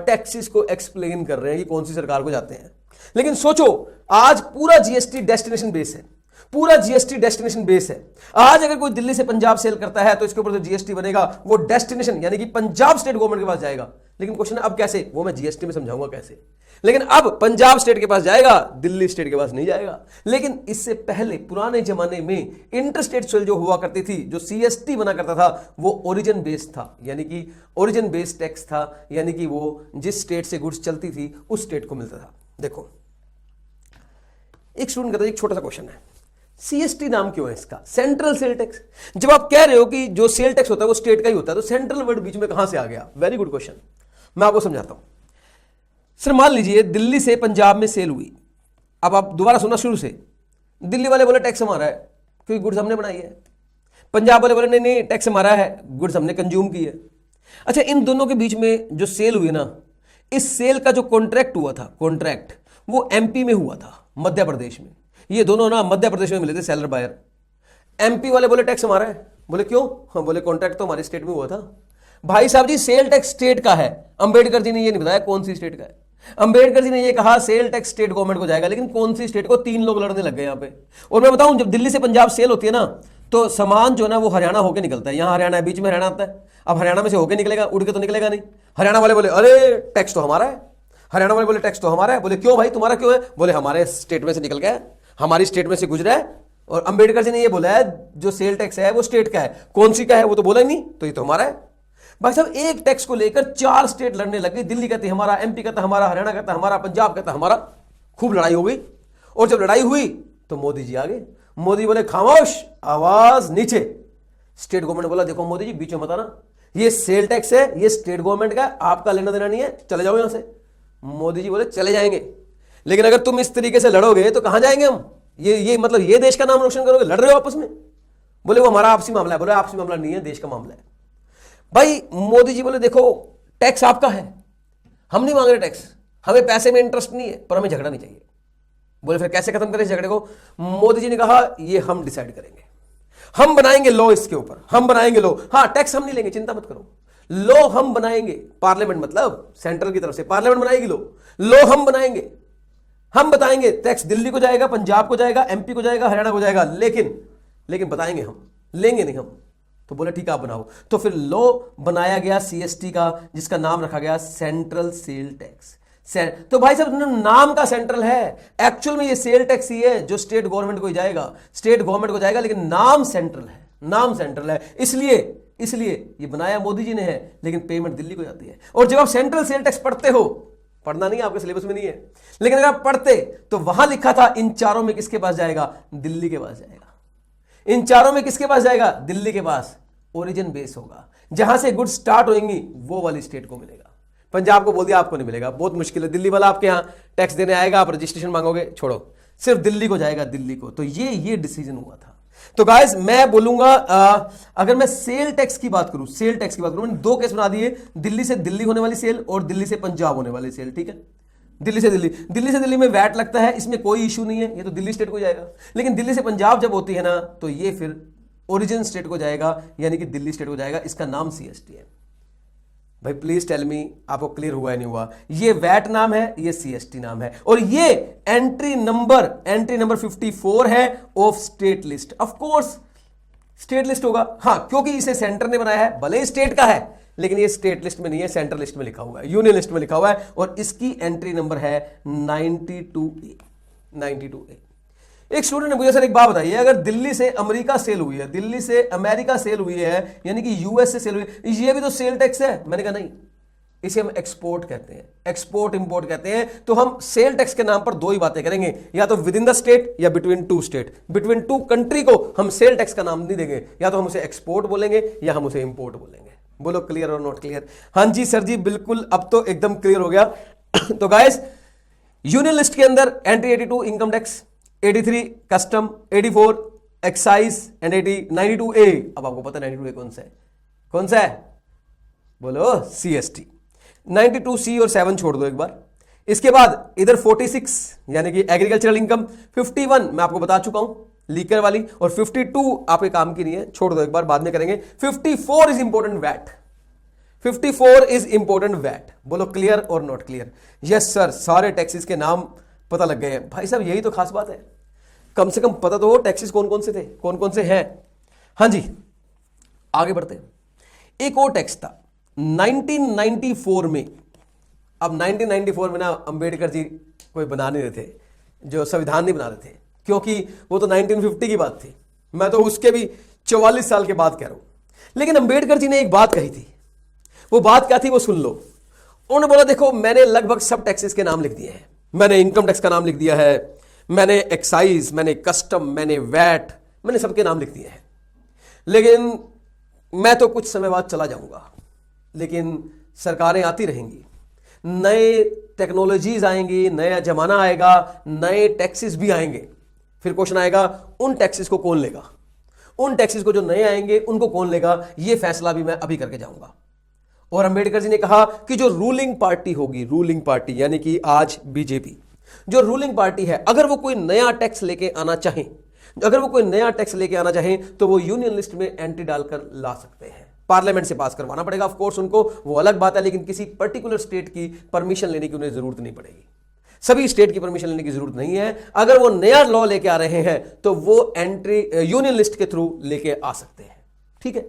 टैक्सेस को एक्सप्लेन कर रहे हैं कि कौन सी सरकार को जाते हैं। लेकिन सोचो, आज पूरा जीएसटी डेस्टिनेशन बेस है, पूरा जीएसटी डेस्टिनेशन बेस है। आज अगर कोई दिल्ली से पंजाब सेल करता है तो इसके ऊपर जो जीएसटी बनेगा वो डेस्टिनेशन यानी कि पंजाब स्टेट गवर्नमेंट के पास जाएगा। लेकिन क्वेश्चन है अब कैसे, वो मैं जीएसटी में समझाऊंगा कैसे। लेकिन अब पंजाब स्टेट के पास जाएगा, दिल्ली स्टेट के पास नहीं जाएगा। लेकिन इससे पहले पुराने जमाने में इंटरस्टेट सेल जो हुआ करती थी, जो सीएसटी बना करता था, वो ओरिजिन बेस्ड था, यानी कि ओरिजिन बेस्ड टैक्स था, यानी कि वो जिस स्टेट से गुड्स चलती थी उस स्टेट को मिलता था। देखो, एक स्टूडेंट कहता है, एक छोटा सा क्वेश्चन है, सीएसटी नाम क्यों है इसका? Central sale tax. जब आप कह रहे हो कि जो सेल टैक्स होता है वो स्टेट का ही होता है, तो सेंट्रल वर्ड बीच में कहां से आ गया? वेरी गुड क्वेश्चन, मैं आपको समझाता हूं। सर मान लीजिए दिल्ली से पंजाब में सेल हुई, अब आप दोबारा सुनना शुरू से। दिल्ली वाले बोले टैक्स हमारा है क्योंकि गुड्स हमने बनाई है, पंजाब वाले बोले नहीं नहीं टैक्स हमारा है, गुड्स हमने कंज्यूम की है। अच्छा, इन दोनों के बीच में जो सेल हुई ना, इस सेल का जो कॉन्ट्रैक्ट हुआ था, कॉन्ट्रैक्ट वो एमपी में हुआ था, मध्य प्रदेश में। ये दोनों ना मध्य प्रदेश में मिले थे, सेलर बायर। एमपी वाले बोले टैक्स हमारा है, बोले क्यों? हाँ, बोले कॉन्ट्रैक्ट तो हमारे स्टेट में हुआ था। भाई साहब जी, सेल टैक्स स्टेट का है, अंबेडकर जी ने ये नहीं बताया कौन सी स्टेट का है। अंबेडकर जी ने ये कहा सेल टैक्स स्टेट गवर्नमेंट को जाएगा, लेकिन कौन सी स्टेट को? 3 लोग लड़ने लग गए यहां पे। और मैं बताऊं, जब दिल्ली से पंजाब सेल होती है ना, तो सामान जो ना वो हरियाणा होकर निकलता है। यहां हरियाणा है, बीच में हरियाणा आता है। अब हरियाणा में से होकर निकलेगा, उड़ के तो निकलेगा नहीं। हरियाणा वाले बोले अरे टैक्स तो हमारा है, हरियाणा वाले बोले टैक्स तो हमारा है। बोले क्यों भाई, तुम्हारा क्यों है? बोले हमारे स्टेट में से निकल गया, हमारी स्टेट में से गुजरा है। और अंबेडकर जी ने ये बोला है जो सेल टैक्स है वो स्टेट का है, कौन सी का है वो तो बोला ही नहीं, तो ये तो हमारा है। भाई साहब, एक टैक्स को लेकर 4 स्टेट लड़ने लग गई। दिल्ली कहती हमारा, एमपी कहता हमारा, हरियाणा कहता हमारा, पंजाब कहता हमारा। खूब लड़ाई हो गई। और जब लड़ाई हुई तो मोदी जी आ गए। मोदी बोले खामोश, आवाज नीचे। स्टेट गवर्नमेंट बोला देखो मोदी जी, बीच में मत आना, ये सेल टैक्स है, ये स्टेट गवर्नमेंट का, आपका लेना देना नहीं है, चले जाओ यहां से। मोदी जी बोले चले जाएंगे, लेकिन अगर तुम इस तरीके से लड़ोगे तो कहां जाएंगे हम? ये मतलब ये देश का नाम रोशन करोगे, लड़ रहे हो आपस में। बोले वो हमारा आपसी मामला है। बोले आपसी मामला नहीं है, देश का मामला है। भाई मोदी जी बोले देखो टैक्स आपका है, हम नहीं मांग रहे टैक्स, हमें पैसे में इंटरेस्ट नहीं है, पर हमें झगड़ा नहीं चाहिए। बोले फिर कैसे खत्म करें इस झगड़े को? मोदी जी ने कहा ये हम डिसाइड करेंगे, हम बनाएंगे लॉ इसके ऊपर, हम बनाएंगे लॉ। हाँ, टैक्स हम नहीं लेंगे, चिंता मत करो, लो हम बनाएंगे, पार्लियामेंट मतलब सेंट्रल की तरफ से पार्लियामेंट बनाएगी लो हम बनाएंगे, हम बताएंगे टैक्स दिल्ली को जाएगा, पंजाब को जाएगा, एमपी को जाएगा, हरियाणा को जाएगा, लेकिन बताएंगे हम, लेंगे नहीं हम। तो बोले ठीक है आप बनाओ। तो फिर लॉ बनाया गया सीएसटी का, जिसका नाम रखा गया सेंट्रल सेल टैक्स। तो भाई साहब नाम का सेंट्रल है, एक्चुअल में ये सेल टैक्स ही है जो स्टेट गवर्नमेंट को जाएगा, स्टेट गवर्नमेंट को जाएगा, लेकिन नाम सेंट्रल है, नाम सेंट्रल है। इसलिए ये बनाया मोदी जी ने है, लेकिन पेमेंट दिल्ली को जाती है। और जब आप सेंट्रल सेल टैक्स पढ़ते हो, पढ़ना नहीं आपके सिलेबस में नहीं है, लेकिन अगर आप पढ़ते तो वहां लिखा था इन चारों में किसके पास जाएगा, दिल्ली के पास जाएगा। इन चारों में किसके पास जाएगा, दिल्ली के पास। ओरिजिन बेस होगा, जहां से गुड्स स्टार्ट होंगी वो वाली स्टेट को मिलेगा। पंजाब को बोल दिया आपको नहीं मिलेगा, बहुत मुश्किल है। दिल्ली वाला आपके यहां टैक्स देने आएगा, आप रजिस्ट्रेशन मांगोगे, छोड़ो, सिर्फ दिल्ली को जाएगा, दिल्ली को। तो ये डिसीजन हुआ था। तो गाइस मैं बोलूंगा अगर मैं सेल टैक्स की बात करूं, मैंने दो केस बना दिए, दिल्ली से दिल्ली होने वाली सेल और दिल्ली से पंजाब होने वाली सेल, ठीक है। दिल्ली से दिल्ली में वैट लगता है, इसमें कोई इशू नहीं है, ये तो दिल्ली स्टेट को जाएगा। लेकिन दिल्ली से पंजाब जब होती है ना, तो ये फिर ओरिजिन स्टेट को जाएगा, यानी कि दिल्ली स्टेट को जाएगा। इसका नाम सीएसटी है। भाई प्लीज टेल मी, आपको क्लियर हुआ है नहीं हुआ? ये वैट नाम है, ये सीएसटी नाम है, और ये एंट्री नंबर 54 है of state list. Of course state list होगा, हाँ, क्योंकि इसे सेंटर ने बनाया है, भले ही स्टेट का है, लेकिन ये स्टेट लिस्ट में नहीं है, सेंट्रल लिस्ट में लिखा हुआ है, यूनियन लिस्ट में लिखा हुआ है, और इसकी एंट्री नंबर है 92A। एक स्टूडेंट ने मुझे सर एक बात बताइए, अगर दिल्ली से अमेरिका सेल हुई है, दिल्ली से अमेरिका सेल हुई है, यानी कि यूएस से सेल हुई है, ये भी तो सेल टैक्स है। मैंने कहा नहीं, इसे हम एक्सपोर्ट कहते हैं, एक्सपोर्ट इंपोर्ट कहते हैं। तो हम सेल टैक्स के नाम पर दो ही बातें करेंगे, या तो विद इन द स्टेट या between two state. Between two country को हम सेल टैक्स का नाम नहीं देंगे, या तो हम उसे एक्सपोर्ट बोलेंगे या हम उसे इंपोर्ट बोलेंगे। बोलो क्लियर और नॉट क्लियर? हाँ जी सर जी, बिल्कुल, अब तो एकदम क्लियर हो गया। तो गाइस यूनियन लिस्ट के अंदर entry 82 income tax, 83 custom, 84 excise and 92A। अब आपको पता है 92A कौन सा है? बोलो सीएसटी। 92C और 7 छोड़ दो एक बार। इसके बाद इधर 46 यानी कि एग्रीकल्चरल इनकम, 51 मैं आपको बता चुका हूं लीकर वाली, और 52 आपके काम की नहीं है, छोड़ दो एक बार, बाद में करेंगे। 54 is important VAT, 54 is important VAT. बोलो क्लियर और नॉट क्लियर? यस सर, सारे टैक्सेस के नाम पता लग गए हैं। भाई साहब यही तो खास बात है, कम से कम पता तो हो टैक्सेस कौन कौन से थे, कौन कौन से हैं। हाँ जी आगे बढ़ते हैं। एक और टैक्स था 1994 में। अब 1994 में ना अंबेडकर जी कोई बना नहीं रहे थे, जो संविधान नहीं बना रहे थे, क्योंकि वो तो 1950 की बात थी, मैं तो उसके भी 44 साल के बाद कह रहा हूं। लेकिन अंबेडकर जी ने एक बात कही थी, वो बात क्या थी वो सुन लो। उन्होंने बोला देखो मैंने लगभग सब टैक्सेस के नाम लिख दिए हैं, मैंने इनकम टैक्स का नाम लिख दिया है, मैंने एक्साइज, मैंने कस्टम, मैंने वैट, मैंने सबके नाम लिख दिए हैं, लेकिन मैं तो कुछ समय बाद चला जाऊंगा, लेकिन सरकारें आती रहेंगी, नए टेक्नोलॉजीज आएंगी, नया जमाना आएगा, नए टैक्सेस भी आएंगे। फिर क्वेश्चन आएगा उन टैक्सेस को कौन लेगा, उन टैक्सेस को जो नए आएंगे उनको कौन लेगा, ये फैसला भी मैं अभी करके जाऊंगा। और अंबेडकर जी ने कहा कि जो रूलिंग पार्टी होगी, रूलिंग पार्टी यानी कि आज बीजेपी, जो रूलिंग पार्टी है, अगर वो कोई नया टैक्स लेके आना चाहे, तो वो यूनियन लिस्ट में एंट्री डालकर ला सकते हैं। पार्लियामेंट से पास करवाना पड़ेगा ऑफ कोर्स उनको, वो अलग बात है, लेकिन किसी पर्टिकुलर स्टेट की परमिशन लेने की उन्हें जरूरत नहीं पड़ेगी। सभी स्टेट की परमिशन लेने की जरूरत नहीं है। अगर वो नया लॉ लेके आ रहे हैं तो वो एंट्री यूनियन लिस्ट के थ्रू लेके आ सकते हैं। ठीक है,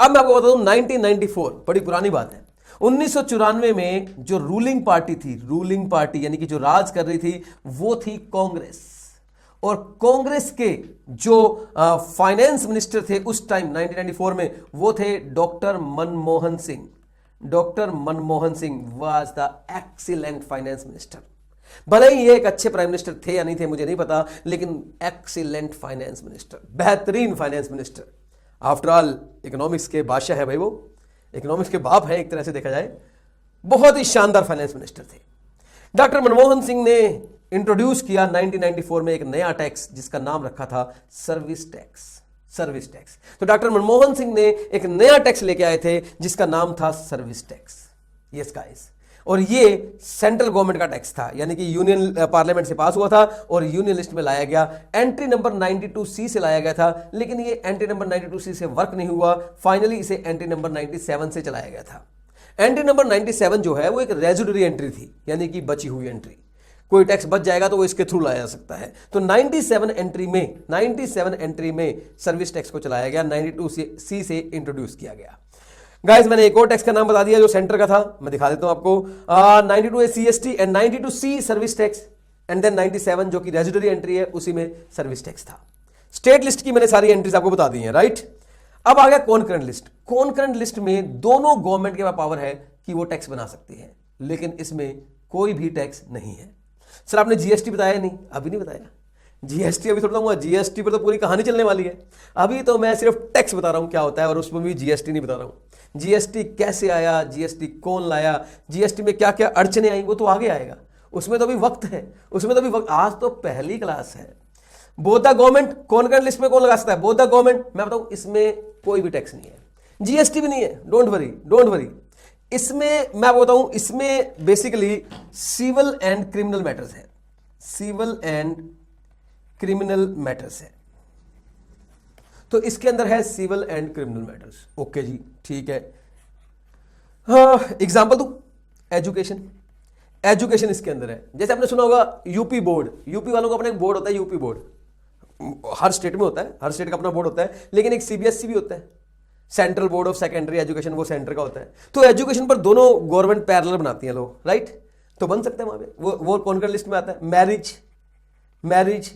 अब मैं आपको बता दूं 1994 बड़ी पुरानी बात है। 1994 में जो रूलिंग पार्टी थी, रूलिंग पार्टी यानी कि जो राज कर रही थी, वो थी कांग्रेस। और कांग्रेस के जो फाइनेंस मिनिस्टर थे उस टाइम 1994 में, वो थे doctor Manmohan Singh. Doctor Manmohan Singh was the excellent finance minister. भले ही ये एक अच्छे प्राइम मिनिस्टर थे या नहीं थे मुझे नहीं पता, लेकिन एक्सीलेंट फाइनेंस मिनिस्टर, बेहतरीन finance minister. After all economics के बादशाह है भाई, वो इकोनॉमिक्स के बाप है एक तरह से देखा जाए। बहुत ही शानदार फाइनेंस मिनिस्टर थे। डॉक्टर मनमोहन सिंह ने इंट्रोड्यूस किया 1994 में एक नया टैक्स जिसका नाम रखा था सर्विस टैक्स। Service tax. तो डॉक्टर मनमोहन सिंह ने एक नया टैक्स लेके आए थे जिसका नाम था सर्विस टैक्स। यस गाइस, और ये सेंट्रल गवर्नमेंट का टैक्स था, यानी कि यूनियन पार्लियामेंट से पास हुआ था और यूनियन लिस्ट में लाया गया। एंट्री नंबर 92C से लाया गया था, लेकिन ये एंट्री नंबर 92C से वर्क नहीं हुआ, फाइनली इसे एंट्री नंबर 97 से चलाया गया था। एंट्री नंबर 97 जो है वो एक रेजिडुअरी एंट्री थी, यानी कि बची हुई एंट्री, कोई टैक्स बच जाएगा तो वो इसके थ्रू लाया जा सकता है। तो 97 एंट्री में सर्विस टैक्स को चलाया गया, 92C से इंट्रोड्यूस किया गया। गाइस मैंने एक और टैक्स का नाम बता दिया जो सेंटर का था, मैं दिखा देता हूं आपको। 92A CST and 92C service tax, and then 97 जो कि रेजिडुअरी एंट्री है उसी में सर्विस टैक्स था। स्टेट लिस्ट की मैंने सारी एंट्रीज आपको बता दी हैं, राइट। अब आ गया कॉन्करेंट लिस्ट। कॉन्करेंट लिस्ट में दोनों गवर्नमेंट के पास पावर है कि वो टैक्स बना सकती है, लेकिन इसमें कोई भी टैक्स नहीं है। सर आपने जीएसटी बताया नहीं, अभी नहीं बताया। जीएसटी अभी थोड़ा बताऊंगा, जीएसटी पर तो पूरी कहानी चलने वाली है। अभी तो मैं सिर्फ टैक्स बता रहा हूं क्या होता है, और उसमें भी जीएसटी नहीं बता रहा हूं। जीएसटी कैसे आया, जीएसटी कौन लाया, जीएसटी में क्या क्या अड़चने आई, वो तो आगे आएगा, उसमें तो अभी वक्त है, उसमें तो अभी वक्त, आज तो पहली क्लास है। Both the government, concurrent list में कौन लगा सकता है, बोथ द गवर्नमेंट। मैं बताऊं इसमें कोई भी टैक्स नहीं है, जीएसटी भी नहीं है, डोंट वरी। इसमें मैं बताऊं, इसमें basically civil and criminal matters है, सिविल एंड क्रिमिनल मैटर्स है। तो इसके अंदर है civil and criminal matters. Okay जी, ठीक है। एग्जांपल दूं, एजुकेशन इसके अंदर है। जैसे आपने सुना होगा यूपी बोर्ड, यूपी वालों का अपना एक बोर्ड होता है, यूपी बोर्ड हर स्टेट में होता है, हर स्टेट का अपना बोर्ड होता है, लेकिन एक सीबीएसई भी होता है, central board of secondary education, वो सेंटर का होता है। तो एजुकेशन पर दोनों गवर्नमेंट पैरेलल बनाती हैं लोग, राइट। तो बन सकते हैं वहां पे, वो कॉन्करेंट लिस्ट में आता है। मैरिज,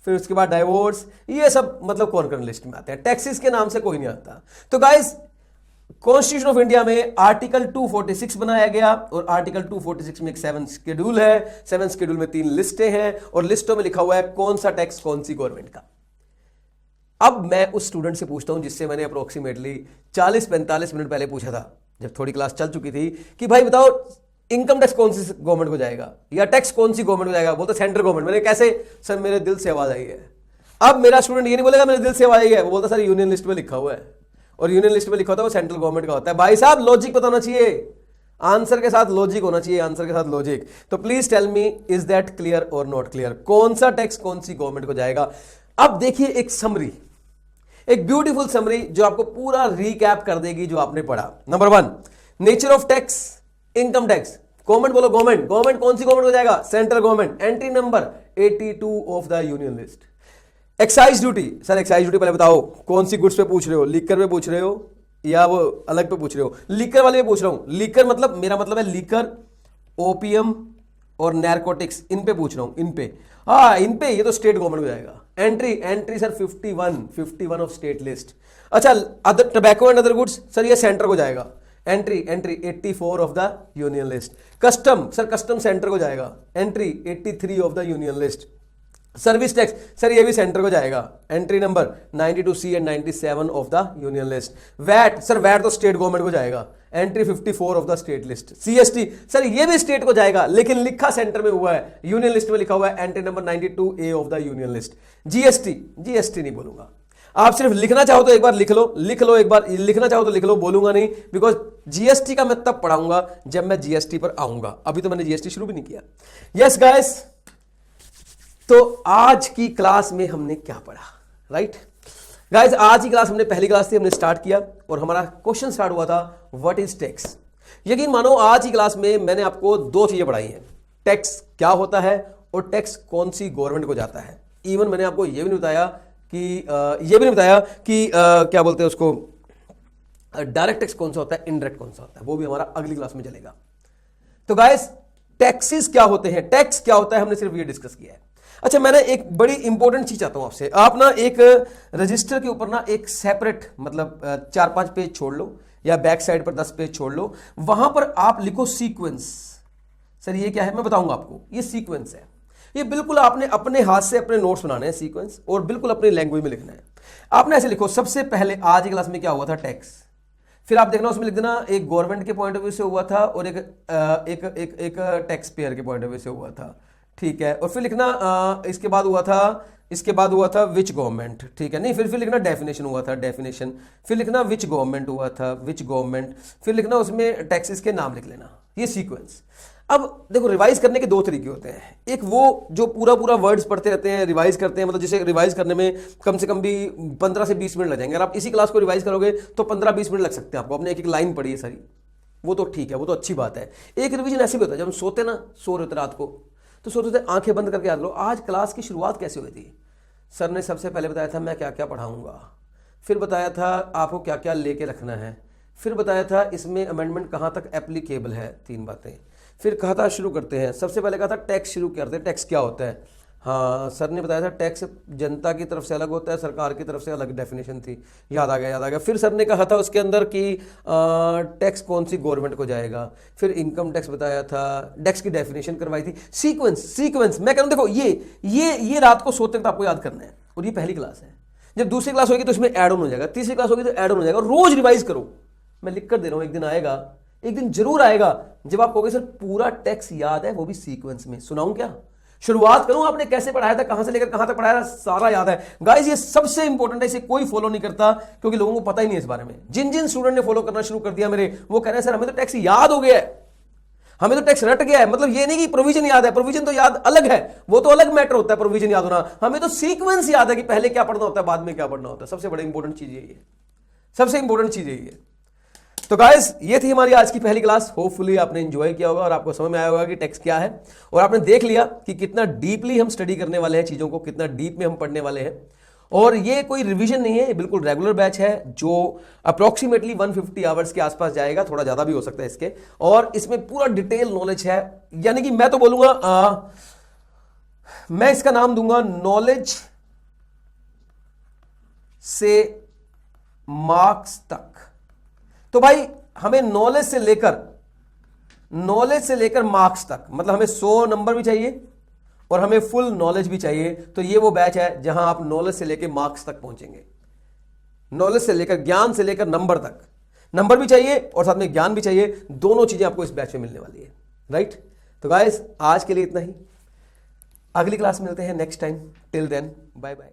फिर उसके बाद डाइवोर्स, ये सब मतलब कॉन्करेंट लिस्ट में आते हैं। टैक्सेस के नाम से कोई नहीं आता। तो गाइस कॉन्स्टिट्यूशन ऑफ इंडिया में आर्टिकल 246 बनाया गया, और आर्टिकल 246 में एक 7 शेड्यूल है। 7 शेड्यूल में 3 लिस्टें हैं, और लिस्टों में लिखा हुआ है कौन सा टैक्स कौन सी गवर्नमेंट का। अब मैं उस स्टूडेंट से पूछता हूं जिससे मैंने अप्रोक्सीमेटली 40-45 मिनट पहले पूछा था, जब थोड़ी क्लास चल चुकी थी, कि भाई बताओ इनकम टैक्स कौन सी गवर्नमेंट को जाएगा, या टैक्स कौन सी गवर्नमेंट को जाएगा। बोलते सेंट्रल गवर्नमेंट। मैंने कैसे, सर मेरे दिल से आवाज आई है। अब मेरा स्टूडेंट ये नहीं बोलेगा मेरे दिल से आवाज आई है, वो बोलता सर यूनियन लिस्ट में लिखा हुआ है, और यूनियन लिस्ट में लिखा होता है वो सेंट्रल गवर्नमेंट का होता है। भाई साहब लॉजिक पता होना चाहिए, आंसर के साथ लॉजिक होना चाहिए, आंसर के साथ लॉजिक। तो please tell me, is that clear और नॉट क्लियर, कौन सा टैक्स कौन सी गवर्नमेंट को जाएगा। अब देखिए एक समरी, एक ब्यूटीफुल समरी जो आपको पूरा रिकैप कर देगी जो आपने पढ़ा। Number 1, nature of tax, income tax. Government बोलो, गवर्नमेंट कौन सी गवर्नमेंट को जाएगा, central government. Entry number 82 of the union list. Excise duty, sir excise duty पहले बताओ कौन सी गुड्स पे पूछ रहे हो, लीकर पे पूछ रहे हो या वो अलग पे पूछ रहे हो। लीकर वाले पे पूछ रहा हूं। लीकर मतलब मेरा मतलब है लीकर, ओपीएम और नैरकोटिक्स, इन पे पूछ रहा हूं, इन पे। हाँ इन पे, ये तो स्टेट गवर्नमेंट हो जाएगा। Entry sir 51 of state list. अच्छा other tobacco and other goods, sir ये सेंटर को जाएगा। Entry 84 of the union list. Custom, sir custom centre को जाएगा। Entry 83 of the union list. Service tax, sir ये भी सेंटर को जाएगा। Entry number 92C and 97 of the union list. VAT, sir VAT तो स्टेट गवर्नमेंट को जाएगा। Entry 54 of the state list. CST, sir ये भी स्टेट को जाएगा, लेकिन लिखा सेंटर में हुआ है, यूनियन लिस्ट में लिखा हुआ है। Entry number 92A of the union list. GST नहीं बोलूंगा, आप सिर्फ लिखना चाहो तो एक बार लिख लो एक बार, लिखना चाहो तो लिख लो, बोलूंगा नहीं, बिकॉज जीएसटी का मैं तब पढ़ाऊंगा जब मैं जीएसटी पर आऊंगा, अभी तो मैंने जीएसटी शुरू भी नहीं किया। यस गाइस, तो आज की क्लास में हमने क्या पढ़ा, राइट गाइस। आज की क्लास हमने पहली क्लास से हमने स्टार्ट किया, और हमारा क्वेश्चन स्टार्ट हुआ था व्हाट इज टैक्स। यकीन मानो आज की क्लास में मैंने आपको 2 चीजें पढ़ाई हैं, टैक्स क्या होता है और टैक्स कौन सी गवर्नमेंट को जाता है। इवन मैंने आपको यह भी नहीं बताया कि क्या बोलते हैं उसको, डायरेक्ट टैक्स कौन सा होता है, इनडायरेक्ट कौन सा होता है, वो भी हमारा अगली क्लास में चलेगा। तो गाइस टैक्सेस क्या होते हैं, टैक्स क्या होता है, हमने सिर्फ ये डिस्कस किया है। अच्छा मैंने एक बड़ी इंपॉर्टेंट चीज चाहता हूं आपसे, आप ना एक रजिस्टर के ऊपर ना एक सेपरेट मतलब 4-5 पेज छोड़ लो, या बैक साइड पर 10 पेज छोड़ लो, वहां पर आप लिखो सीक्वेंस। सर ये क्या है, मैं बताऊंगा आपको, ये सीक्वेंस है। ये बिल्कुल आपने अपने हाथ से अपने नोट्स बनाने हैं सीक्वेंस, और बिल्कुल अपनी लैंग्वेज में लिखना है। आपने ऐसे लिखो, सबसे पहले आज की क्लास में क्या हुआ था, टैक्स। फिर आप देखना उसमें लिख देना एक गवर्नमेंट के पॉइंट ऑफ व्यू से हुआ था, और एक टैक्स पेयर के पॉइंट ऑफ व्यू से हुआ था, ठीक है। और फिर लिखना इसके बाद हुआ था विच गवर्नमेंट, ठीक है। नहीं फिर लिखना डेफिनेशन हुआ था, डेफिनेशन। फिर लिखना विच गवर्नमेंट हुआ था, विच गवर्नमेंट। फिर लिखना उसमें टैक्सेस के नाम लिख लेना। ये सीक्वेंस। अब देखो रिवाइज करने के दो तरीके होते हैं, एक वो जो पूरा पूरा वर्ड्स पढ़ते रहते हैं, रिवाइज करते हैं, मतलब जिसे रिवाइज करने में कम से कम भी 15 से 20 मिनट लग जाएंगे। अगर आप इसी क्लास को रिवाइज करोगे तो 15-20 मिनट लग सकते हैं आपको, अपने एक एक लाइन पढ़ी है सारी, वो तो ठीक है, वो तो अच्छी बात है। एक रिवीजन ऐसे भी होता है जब हम सोते ना, सो रहे होते रात को, तो सोते थे आंखें बंद करके याद लो आज क्लास की शुरुआत कैसे हुई थी। सर ने सबसे पहले बताया था मैं क्या क्या पढ़ाऊंगा, फिर बताया था आपको क्या क्या लेके रखना है, फिर बताया था इसमें अमेंडमेंट कहाँ तक एप्लीकेबल है, 3 बातें। फिर कहा था शुरू करते हैं, सबसे पहले कहा था टैक्स शुरू करते हैं, टैक्स क्या होता है। हाँ सर ने बताया था टैक्स जनता की तरफ से अलग होता है, सरकार की तरफ से अलग डेफिनेशन थी, याद आ गया याद आ गया। फिर सर ने कहा था उसके अंदर कि टैक्स कौन सी गवर्नमेंट को जाएगा, फिर इनकम टैक्स बताया था, टैक्स की डेफिनेशन करवाई थी। सीक्वेंस मैं कह रहा हूँ देखो ये रात को सोते वक्त आपको याद करना है, और ये पहली क्लास है। जब दूसरी क्लास होगी तो इसमें ऐड ऑन हो जाएगा, तीसरी क्लास होगी तो ऐड ऑन हो जाएगा। रोज रिवाइज करो, मैं लिख कर दे रहा हूं, एक दिन आएगा, एक दिन जरूर आएगा जब आप कहोगे सर पूरा टेक्स्ट याद है, वो भी सीक्वेंस में। सुनाऊं क्या, शुरुआत करूं आपने कैसे पढ़ाया था, कहां से लेकर कहां तक पढ़ाया था, सारा याद है। गाइस ये सबसे इंपॉर्टेंट है, इसे कोई फॉलो नहीं करता क्योंकि लोगों को पता ही नहीं इस बारे में। जिन जिन स्टूडेंट ने फॉलो करना शुरू कर दिया मेरे, वो कह रहे हैं सर हमें तो टेक्स्ट याद हो गया है, हमें तो टेक्स्ट रट गया है। मतलब ये नहीं कि प्रोविजन याद है, प्रोविजन तो याद अलग है, वो तो अलग मैटर होता है प्रोविजन याद होना। हमें तो सीक्वेंस याद है कि पहले क्या पढ़ना होता है, बाद में क्या पढ़ना होता है। सबसे बड़ी इंपॉर्टेंट चीज यही है, सबसे इंपॉर्टेंट चीज यही है। तो गाइस ये थी हमारी आज की पहली क्लास। होपफुली आपने एंजॉय किया होगा और आपको समझ में आया होगा कि टेक्स्ट क्या है, और आपने देख लिया कि कितना डीपली हम स्टडी करने वाले हैं चीजों को, कितना डीप में हम पढ़ने वाले हैं। और ये कोई रिवीजन नहीं है, ये बिल्कुल रेगुलर बैच है जो अप्रोक्सीमेटली 150 आवर्स के आसपास जाएगा, थोड़ा ज्यादा भी हो सकता है इसके। और इसमें पूरा डिटेल नॉलेज है, यानी कि मैं तो बोलूंगा मैं इसका नाम दूंगा नॉलेज से मार्क्स तक। तो भाई हमें नॉलेज से लेकर मार्क्स तक, मतलब हमें 100 नंबर भी चाहिए और हमें फुल नॉलेज भी चाहिए। तो ये वो बैच है जहां आप नॉलेज से लेकर मार्क्स तक पहुंचेंगे, नॉलेज से लेकर, ज्ञान से लेकर नंबर तक। नंबर भी चाहिए और साथ में ज्ञान भी चाहिए, दोनों चीजें आपको इस बैच में मिलने वाली है। राइट, तो गाइस आज के लिए इतना ही, अगली क्लास मिलते हैं next time. Till then bye bye.